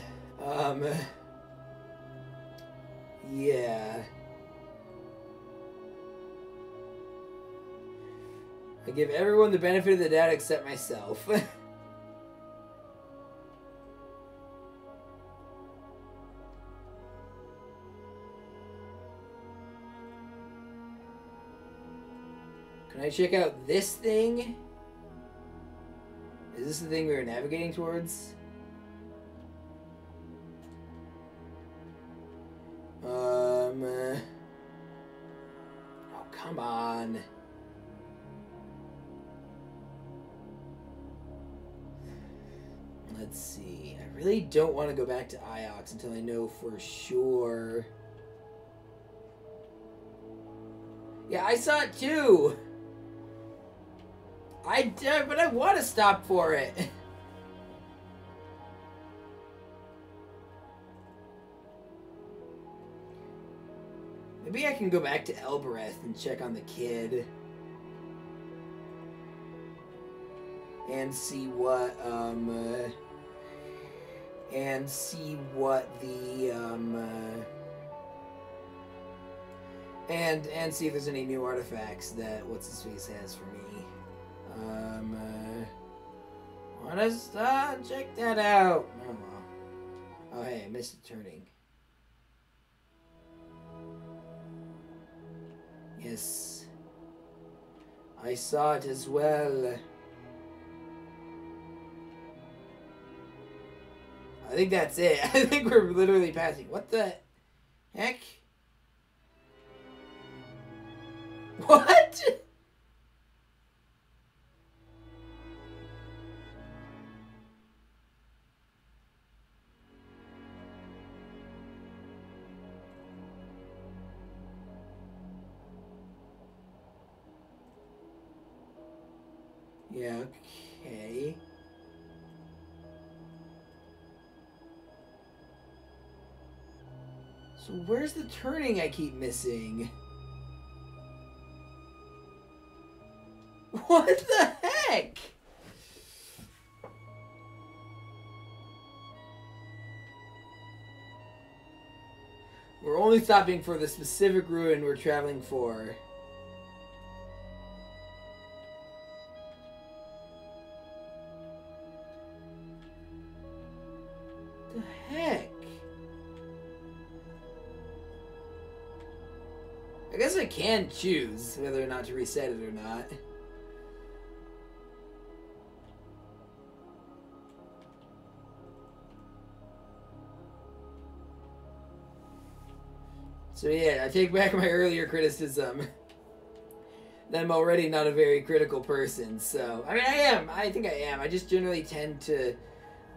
Yeah. I give everyone the benefit of the doubt except myself. Can I check out this thing? Is this the thing we were navigating towards? Oh, come on. Let's see. I really don't want to go back to Iox until I know for sure. Yeah, I saw it too. But I want to stop for it. Maybe I can go back to Elbereth and check on the kid. And see what, and see if there's any new artifacts that What's-His-Face has for me. Wanna check that out. Oh, hey, I missed a turning. Yes. I saw it as well. I think that's it. I think we're literally passing. What the heck? What? Yeah, okay. So where's the turning I keep missing? What the heck? We're only stopping for the specific ruin we're traveling for. The heck? I guess I can choose whether or not to reset it or not. So yeah, I take back my earlier criticism that I'm already not a very critical person. So, I mean, I am. I think I am. I just generally tend to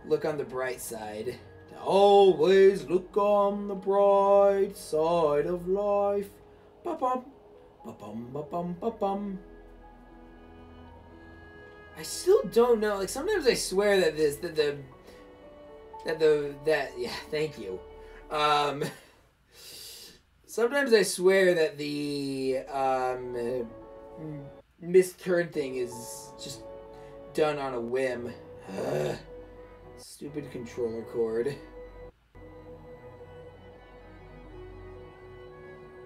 look on the bright side. To always look on the bright side of life. Ba-bum, ba-bum, ba-bum, ba-bum. I still don't know. Like, sometimes I swear that yeah, thank you. Sometimes I swear that the misturn thing is just done on a whim. Stupid controller cord.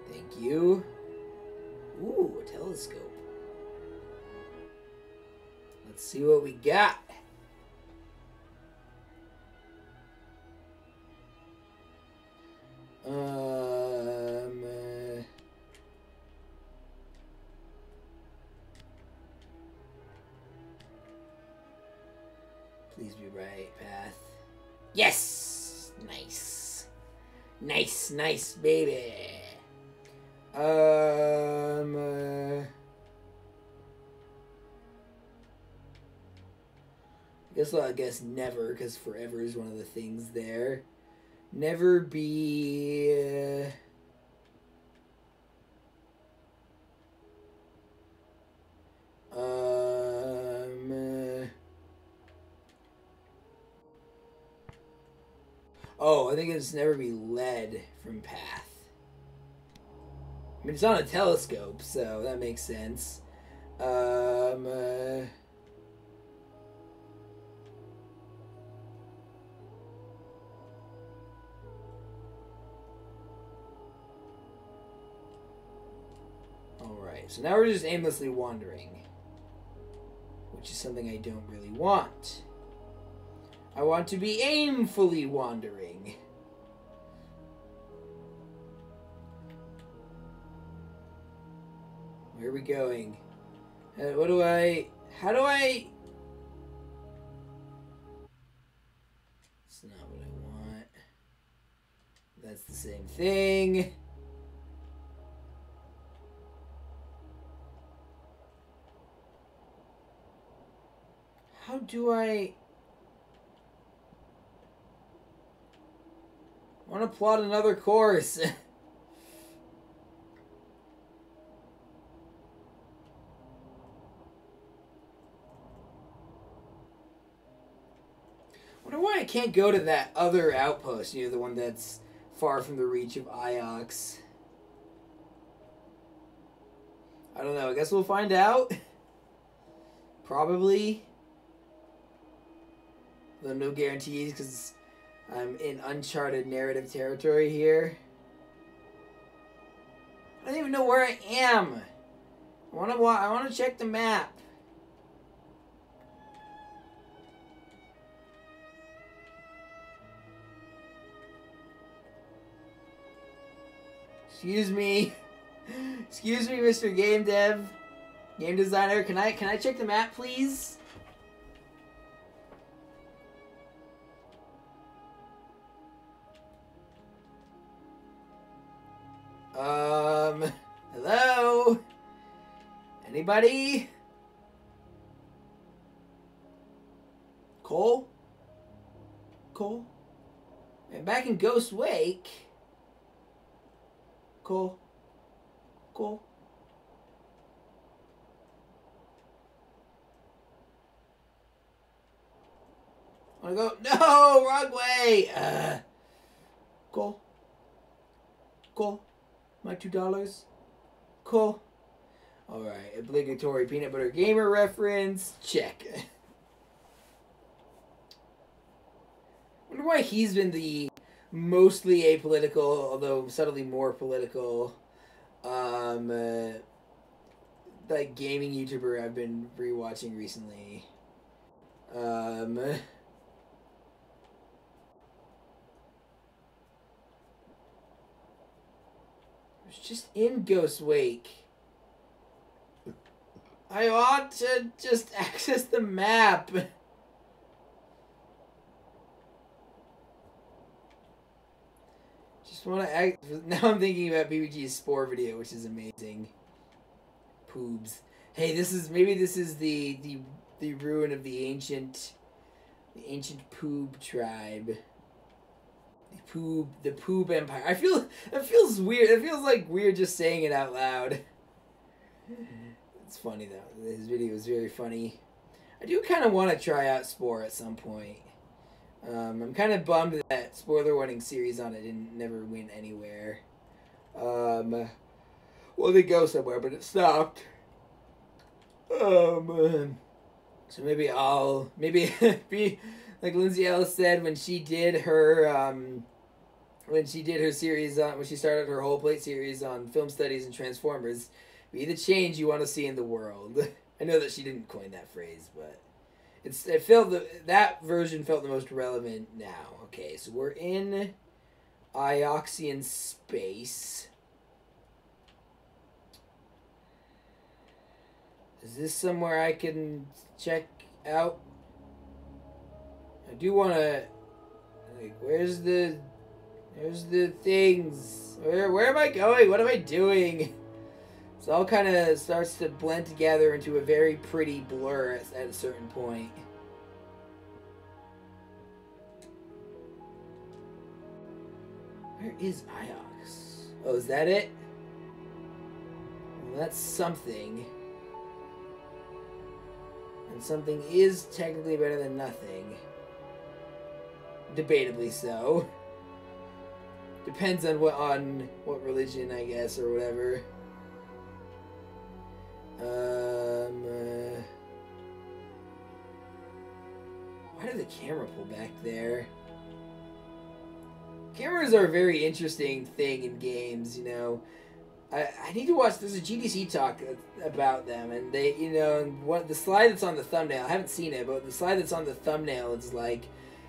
Thank you. Ooh, a telescope. Let's see what we got. please be right path. Yes! Nice. Nice, nice, baby. I guess never, because forever is one of the things there. Never be... Oh, I think it's never be led from path. I mean, it's on a telescope, so that makes sense. Alright, so now we're just aimlessly wandering. Which is something I don't really want. I want to be aimfully wandering. Where are we going? How do I... It's not what I want. That's the same thing. How do I want to plot another course? Wonder why I can't go to that other outpost, you know, the one that's far from the reach of Iox. I don't know, I guess we'll find out. Probably. Though no guarantees, because I'm in uncharted narrative territory here. I don't even know where I am. I want to check the map. Excuse me. Excuse me, Mr. Game Dev. Game designer, can I check the map, please? Hello? Anybody? Cole? Cole? I'm back in Ghost Wake. Cole? Cole? Wanna go? No! Wrong way! Cole? Cole? My $2? Cool. Alright, obligatory peanut butter gamer reference. Check. Wonder why he's been the mostly apolitical, although subtly more political, like gaming YouTuber I've been rewatching recently. Just in Ghost Wake. I ought to just access the map. Just want to act. Now I'm thinking about BBG's Spore video, which is amazing. Poobs. Hey, maybe this is the ruin of the ancient Poob tribe. The Poob Empire. It feels weird. It feels like weird just saying it out loud. It's funny though. His video is very funny. I do kind of want to try out Spore at some point. I'm kind of bummed that spoiler warning series on it never went anywhere. Well, they go somewhere, but it stopped. So maybe be like Lindsay Ellis said when she did her series on, when she started her whole plate series on film studies and Transformers, be the change you want to see in the world. I know that she didn't coin that phrase, but that version felt the most relevant now. Okay, so we're in Ioxian space. Is this somewhere I can check out? I do want to... Like, where's the things? Where am I going? What am I doing? It all kind of starts to blend together into a very pretty blur at a certain point. Where is Iox? Oh, is that it? Well, that's something. And something is technically better than nothing. Debatably so. Depends on what religion, I guess, or whatever. Why did the camera pull back there? Cameras are a very interesting thing in games, you know. I need to watch, there's a GDC talk about them, and they, you know, the slide that's on the thumbnail, I haven't seen it, but the slide that's on the thumbnail is like,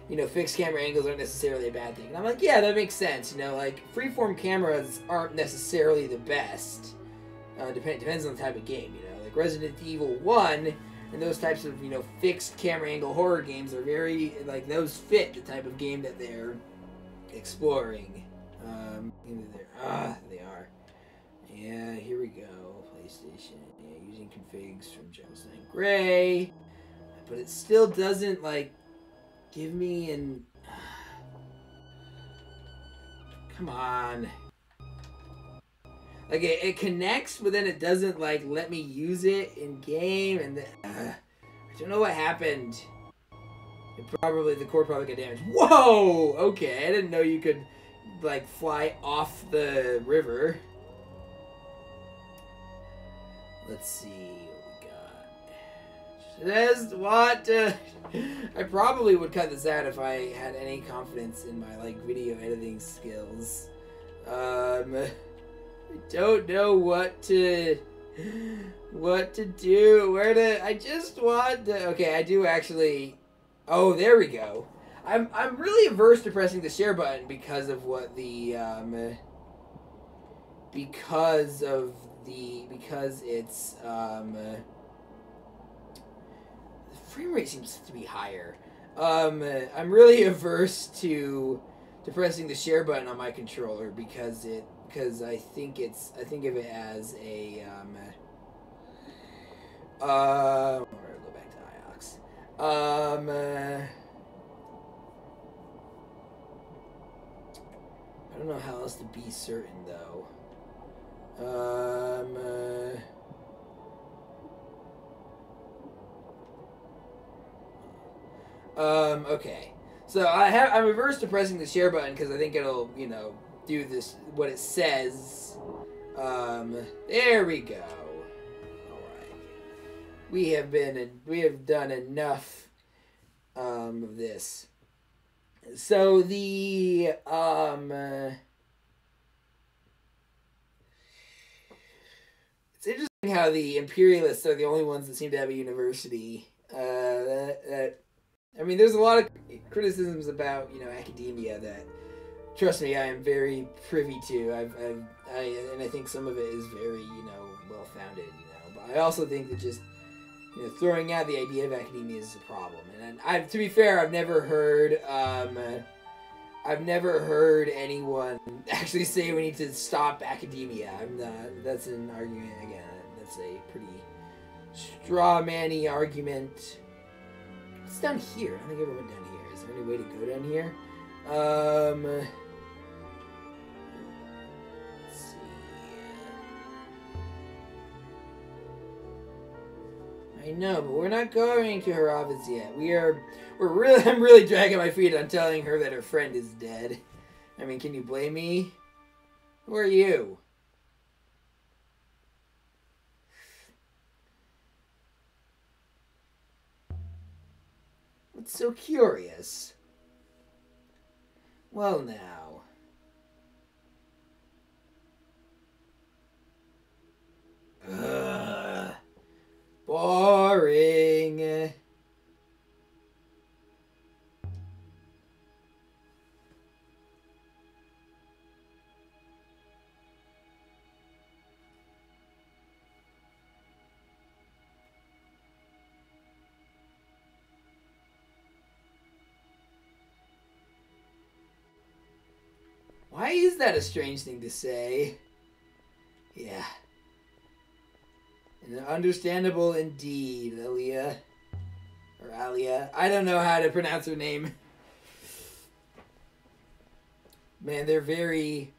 you know, fixed camera angles aren't necessarily a bad thing. And I'm like, yeah, that makes sense, you know, like, freeform cameras aren't necessarily the best. Depends on the type of game, you know, like Resident Evil 1 and those types of, you know, fixed camera angle horror games are very, like, those fit the type of game that they're exploring. They are. Yeah, here we go. PlayStation. Yeah, using configs from Jekyllstein Gray. But it still doesn't, like, give me an... Come on. Like, it connects, but then it doesn't, like, let me use it in game, and I don't know what happened. The core probably got damaged. Whoa! Okay, I didn't know you could, like, fly off the river. Let's see what we got. Just what? I probably would cut this out if I had any confidence in my, like, video editing skills. I don't know what to do. I just want to... Okay, I do actually... Oh, there we go. I'm really averse to pressing the share button because of what the because it's the frame rate seems to be higher. I'm really averse to pressing the share button on my controller because I think of it as a go back to Iox. I don't know how else to be certain though. Okay. So I'm averse to pressing the share button because I think it'll, you know, do this what it says. There we go. All right. We have done enough of this. So the it's interesting how the imperialists are the only ones that seem to have a university. I mean, there's a lot of criticisms about, you know, academia that, trust me, I am very privy to. And I think some of it is very, you know, well founded. You know, but I also think that just, you know, throwing out the idea of academia is a problem. And to be fair, I've never heard anyone actually say we need to stop academia. That's an argument, again, that's a pretty straw-man-y argument. What's down here? I don't think I ever went down here. Is there any way to go down here? Let's see. I know, but we're not going to Haravis yet. I'm really dragging my feet on telling her that her friend is dead. I mean, can you blame me? Who are you? What's so curious? Well, now. Boring. Why is that a strange thing to say? Yeah. And understandable indeed, Alia. Or Alia. I don't know how to pronounce her name. Man, they're very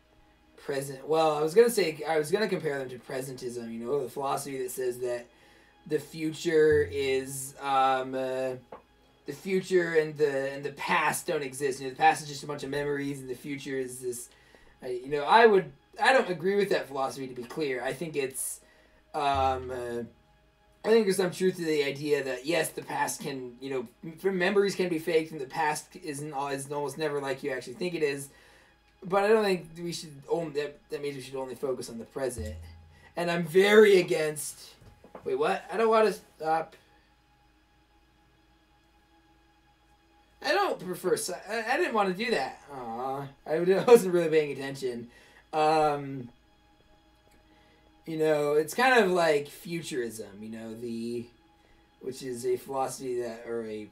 present. Well, I was going to compare them to presentism, you know, the philosophy that says that the future is, the future and the past don't exist. You know, the past is just a bunch of memories, and the future is this, you know, I don't agree with that philosophy, to be clear. I think it's, I think there's some truth to the idea that, yes, the past can, you know, memories can be faked, and the past is almost never like you actually think it is. But I don't think we should only, that means we should only focus on the present. And I'm very against, wait, what? I don't want to stop. I don't prefer, I didn't want to do that. Aw, I wasn't really paying attention. You know, it's kind of like futurism, you know, which is a philosophy that, or a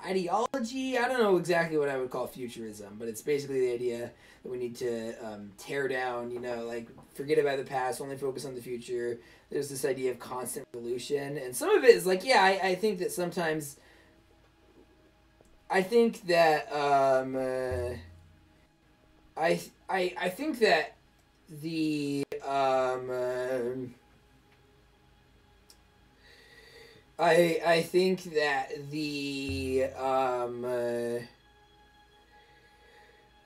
ideology, I don't know exactly what I would call futurism, but it's basically the idea that we need to tear down, you know, like, forget about the past, only focus on the future. There's this idea of constant evolution, and some of it is like, yeah, I think that sometimes, I think that, I think that the, I think that the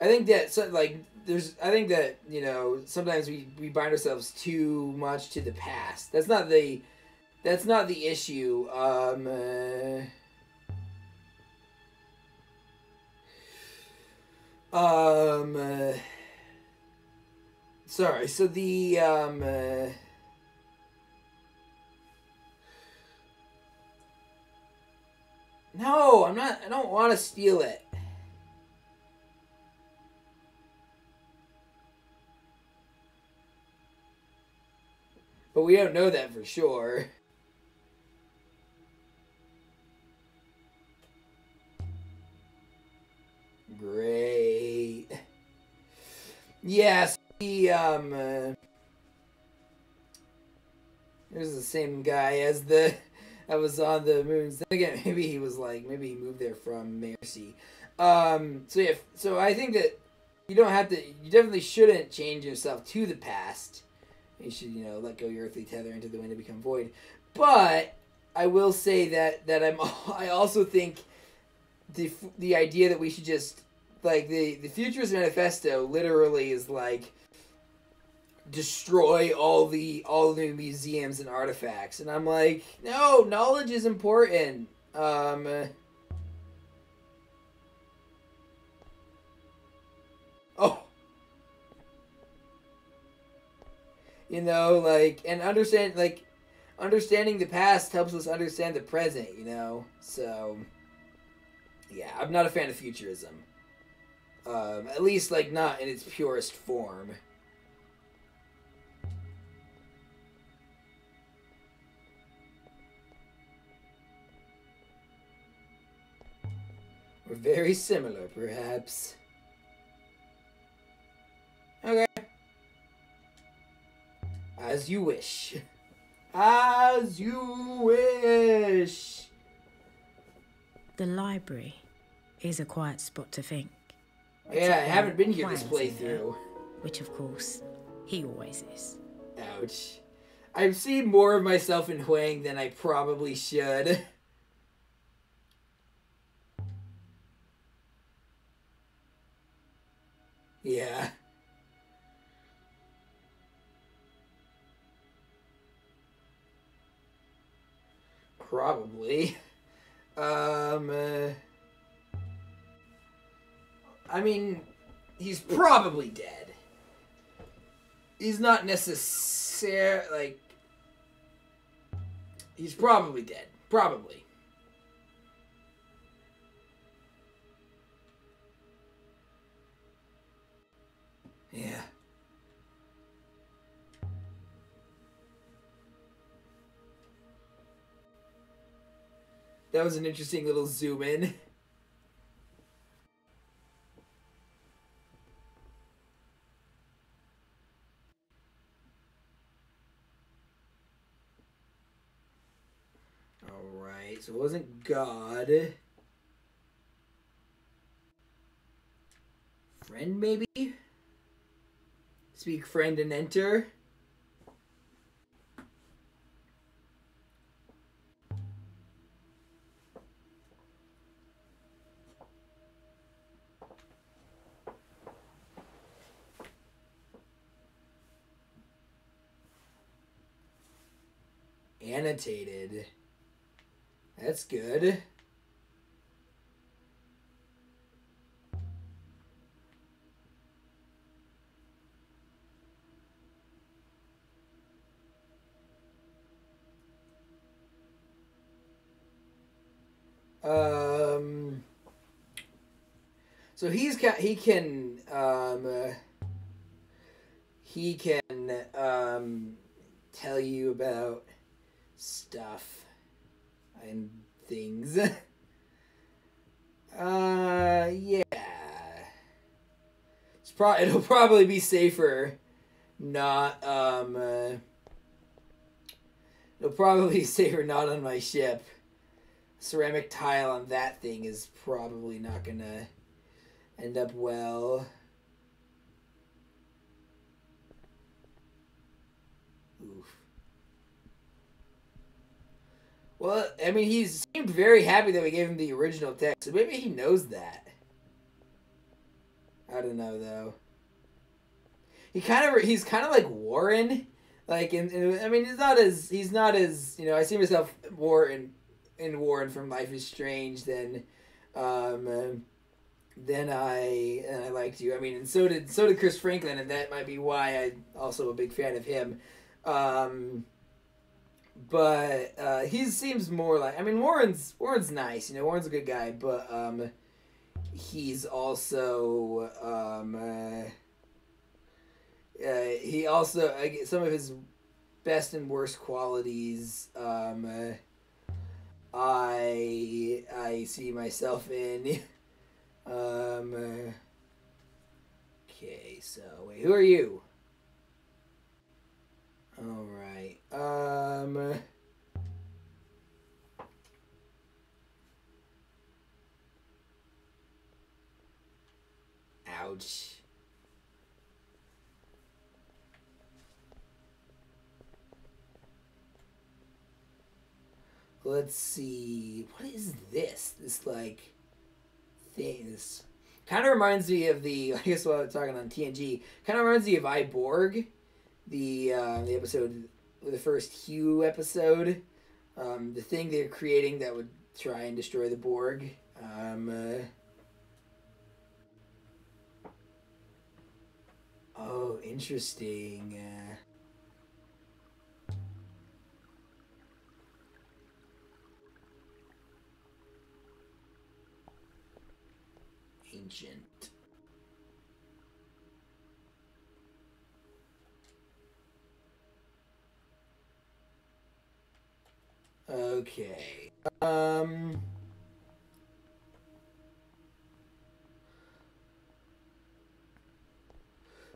I think that I think that, you know, sometimes we bind ourselves too much to the past. That's not the issue. Sorry. So the no, I'm not. I don't want to steal it. But we don't know that for sure. Great. Yes, there's the same guy as the that was on the moons. Then again, maybe he moved there from Mercy. So I think that you definitely shouldn't change yourself to the past. You should, you know, let go your earthly tether into the wind to become void. But I will say that I also think the idea that we should just, like, the Futurist Manifesto literally is like, destroy all the museums and artifacts, and I'm like, no, knowledge is important. Oh, you know, like, and understanding the past helps us understand the present, you know. So yeah, I'm not a fan of futurism. At least, like, not in its purest form. We're very similar, perhaps. Okay. As you wish. As you wish.
The library is a quiet spot to think.
Yeah, I haven't been here this playthrough.
Which, of course, he always is.
Ouch. I've seen more of myself in Huang than I probably should. Yeah. Probably. I mean, he's probably dead. He's not necessarily, like, he's probably dead. Probably. Yeah. That was an interesting little zoom in. so it wasn't God. Friend, maybe? Speak friend and enter. Annotated. That's good. So he can tell you about stuff and things. Yeah. It'll probably be safer not it'll probably be safer not on my ship. Ceramic tile on that thing is probably not gonna end up well. Oof. Well, I mean, he seemed very happy that we gave him the original text, so maybe he knows that. I don't know though. He's kind of like Warren, like I mean, he's not as you know. I see myself more in Warren from Life is Strange than I liked you. I mean, and so did Chris Franklin, and that might be why I'm also a big fan of him. But he seems more like, I mean, Warren's nice, you know, Warren's a good guy, but he's also he also, some of his best and worst qualities I see myself in. Okay, so wait, who are you? All right. Ouch. Let's see. What is this? This like thing. This kind of reminds me of the. I guess while I'm talking on TNG, kind of reminds me of Borg, the episode, the first Hugh episode. The thing they're creating that would try and destroy the Borg. Oh, interesting. Ancient. Okay.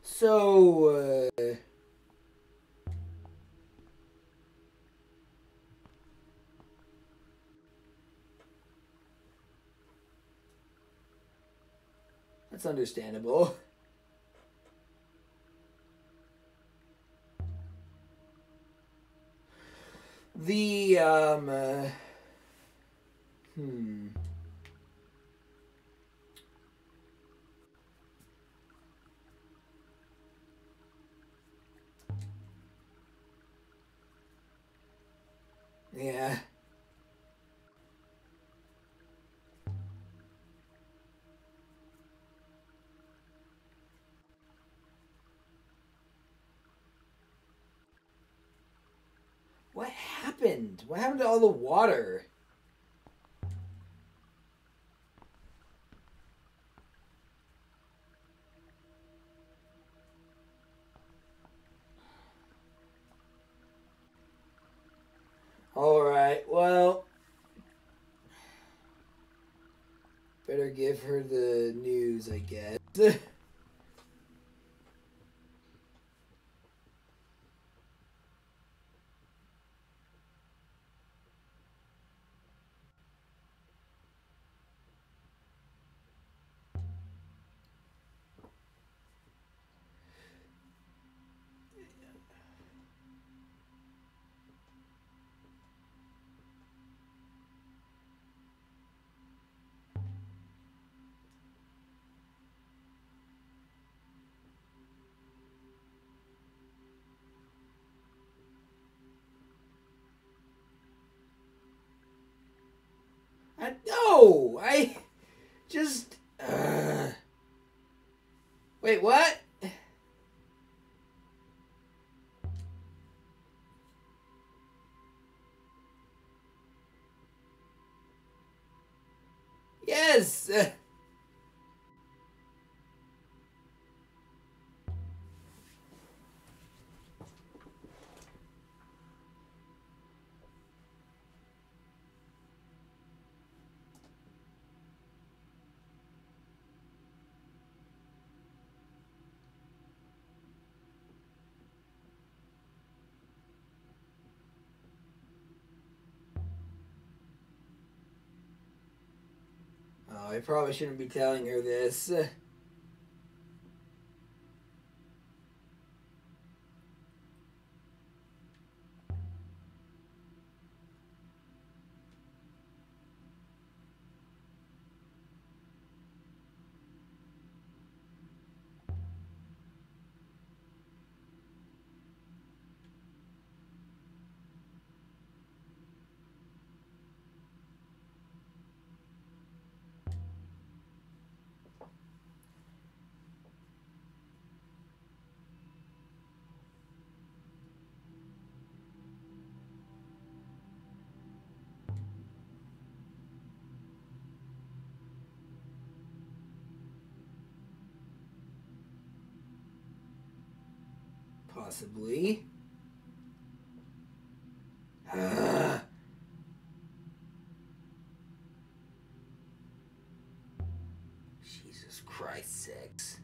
So, that's understandable. The, Yeah. What happened? What happened to all the water? All right, well, better give her the news, I guess. No! I just... Wait, what? Yes! Oh, I probably shouldn't be telling her this. Possibly. Jesus Christ sakes.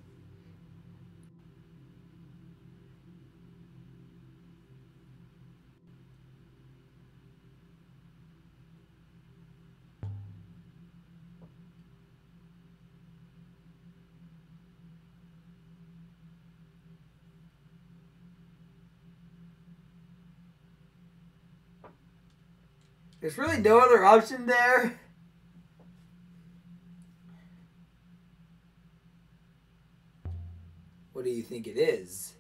There's really no other option there. What do you think it is?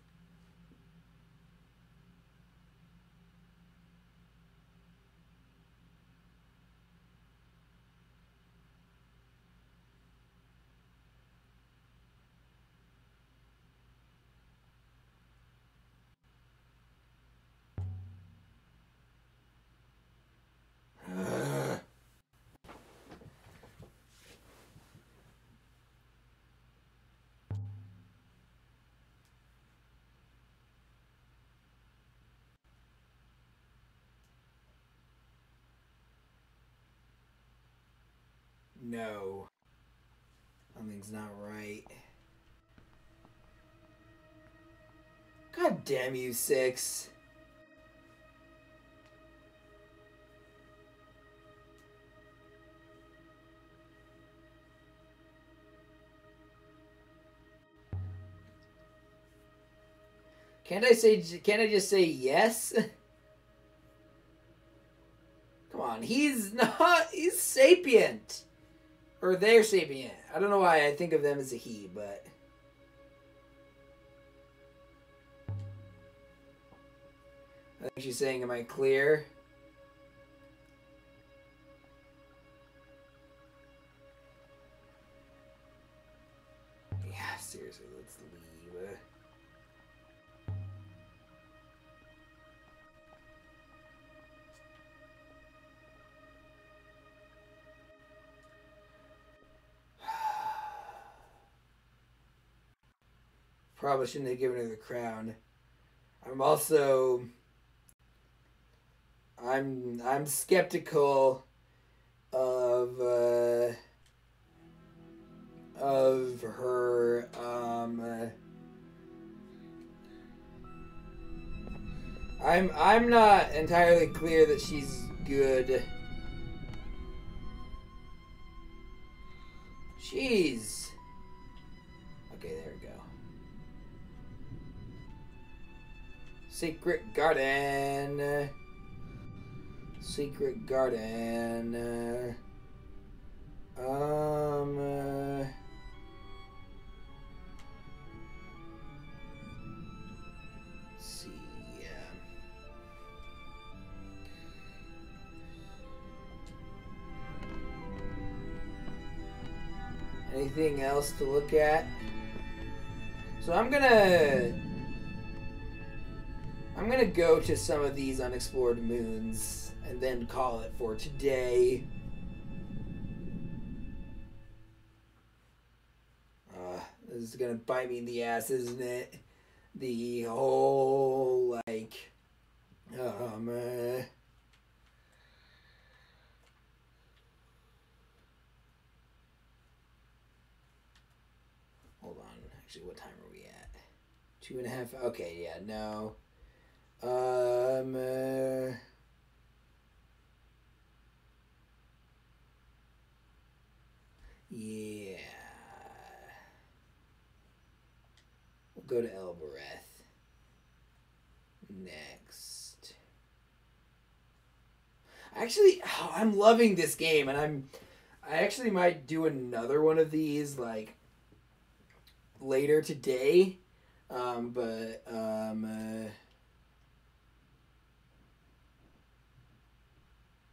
No. Something's not right. God damn you, Six. Can't I just say yes? Come on, he's sapient. Or they're sapient. I don't know why I think of them as a he, but... I think she's saying, am I clear? Yeah, seriously, let's leave. Probably shouldn't have given her the crown. I'm skeptical of her I'm not entirely clear that she's good. Jeez. Okay, there we go. Secret garden. Secret garden. Let's see. anything else to look at? So I'm gonna go to some of these unexplored moons and then call it for today. This is gonna bite me in the ass, isn't it? The whole, like, hold on. Actually, what time are we at? 2.5. Okay, yeah, no. Yeah. We'll go to Elbereth next. Actually, I'm loving this game, and I actually might do another one of these, like, later today.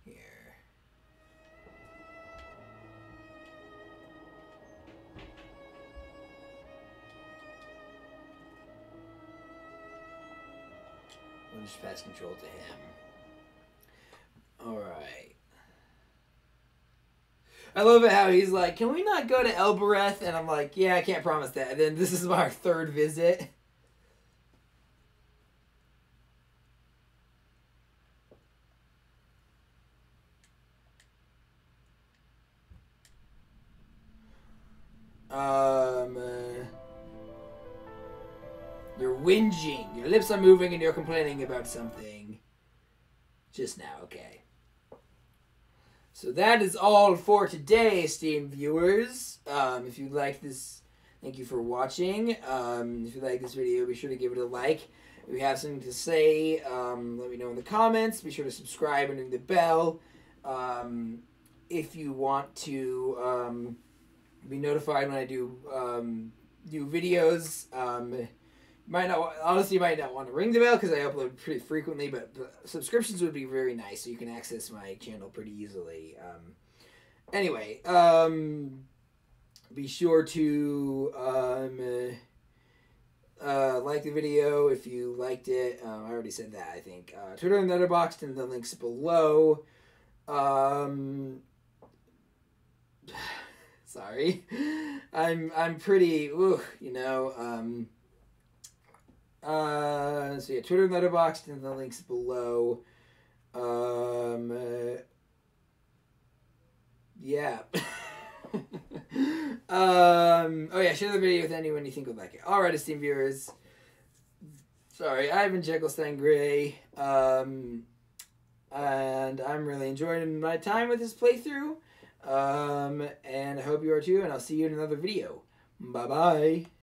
Here. We'll just pass control to him. Alright. I love it how he's like, can we not go to Elbereth? And I'm like, yeah, I can't promise that. And then this is our third visit. You're whinging. Your lips are moving and you're complaining about something. Just now, okay. So that is all for today, esteemed viewers. If you like this, thank you for watching. If you like this video, be sure to give it a like. If you have something to say, let me know in the comments. Be sure to subscribe and ring the bell. If you want to be notified when I do new videos, you might not want to ring the bell because I upload pretty frequently, but subscriptions would be very nice so you can access my channel pretty easily. Anyway, be sure to like the video if you liked it. I already said that, I think. Twitter and Letterboxd and the links below. Sorry. I'm pretty, you know, so yeah, Twitter and Letterboxd and the links below. Yeah. Oh yeah, share the video with anyone you think would like it. Alright, esteemed viewers. Sorry, I've been Jekyllstein Gray. And I'm really enjoying my time with this playthrough. And I hope you are too, and I'll see you in another video. Bye-bye.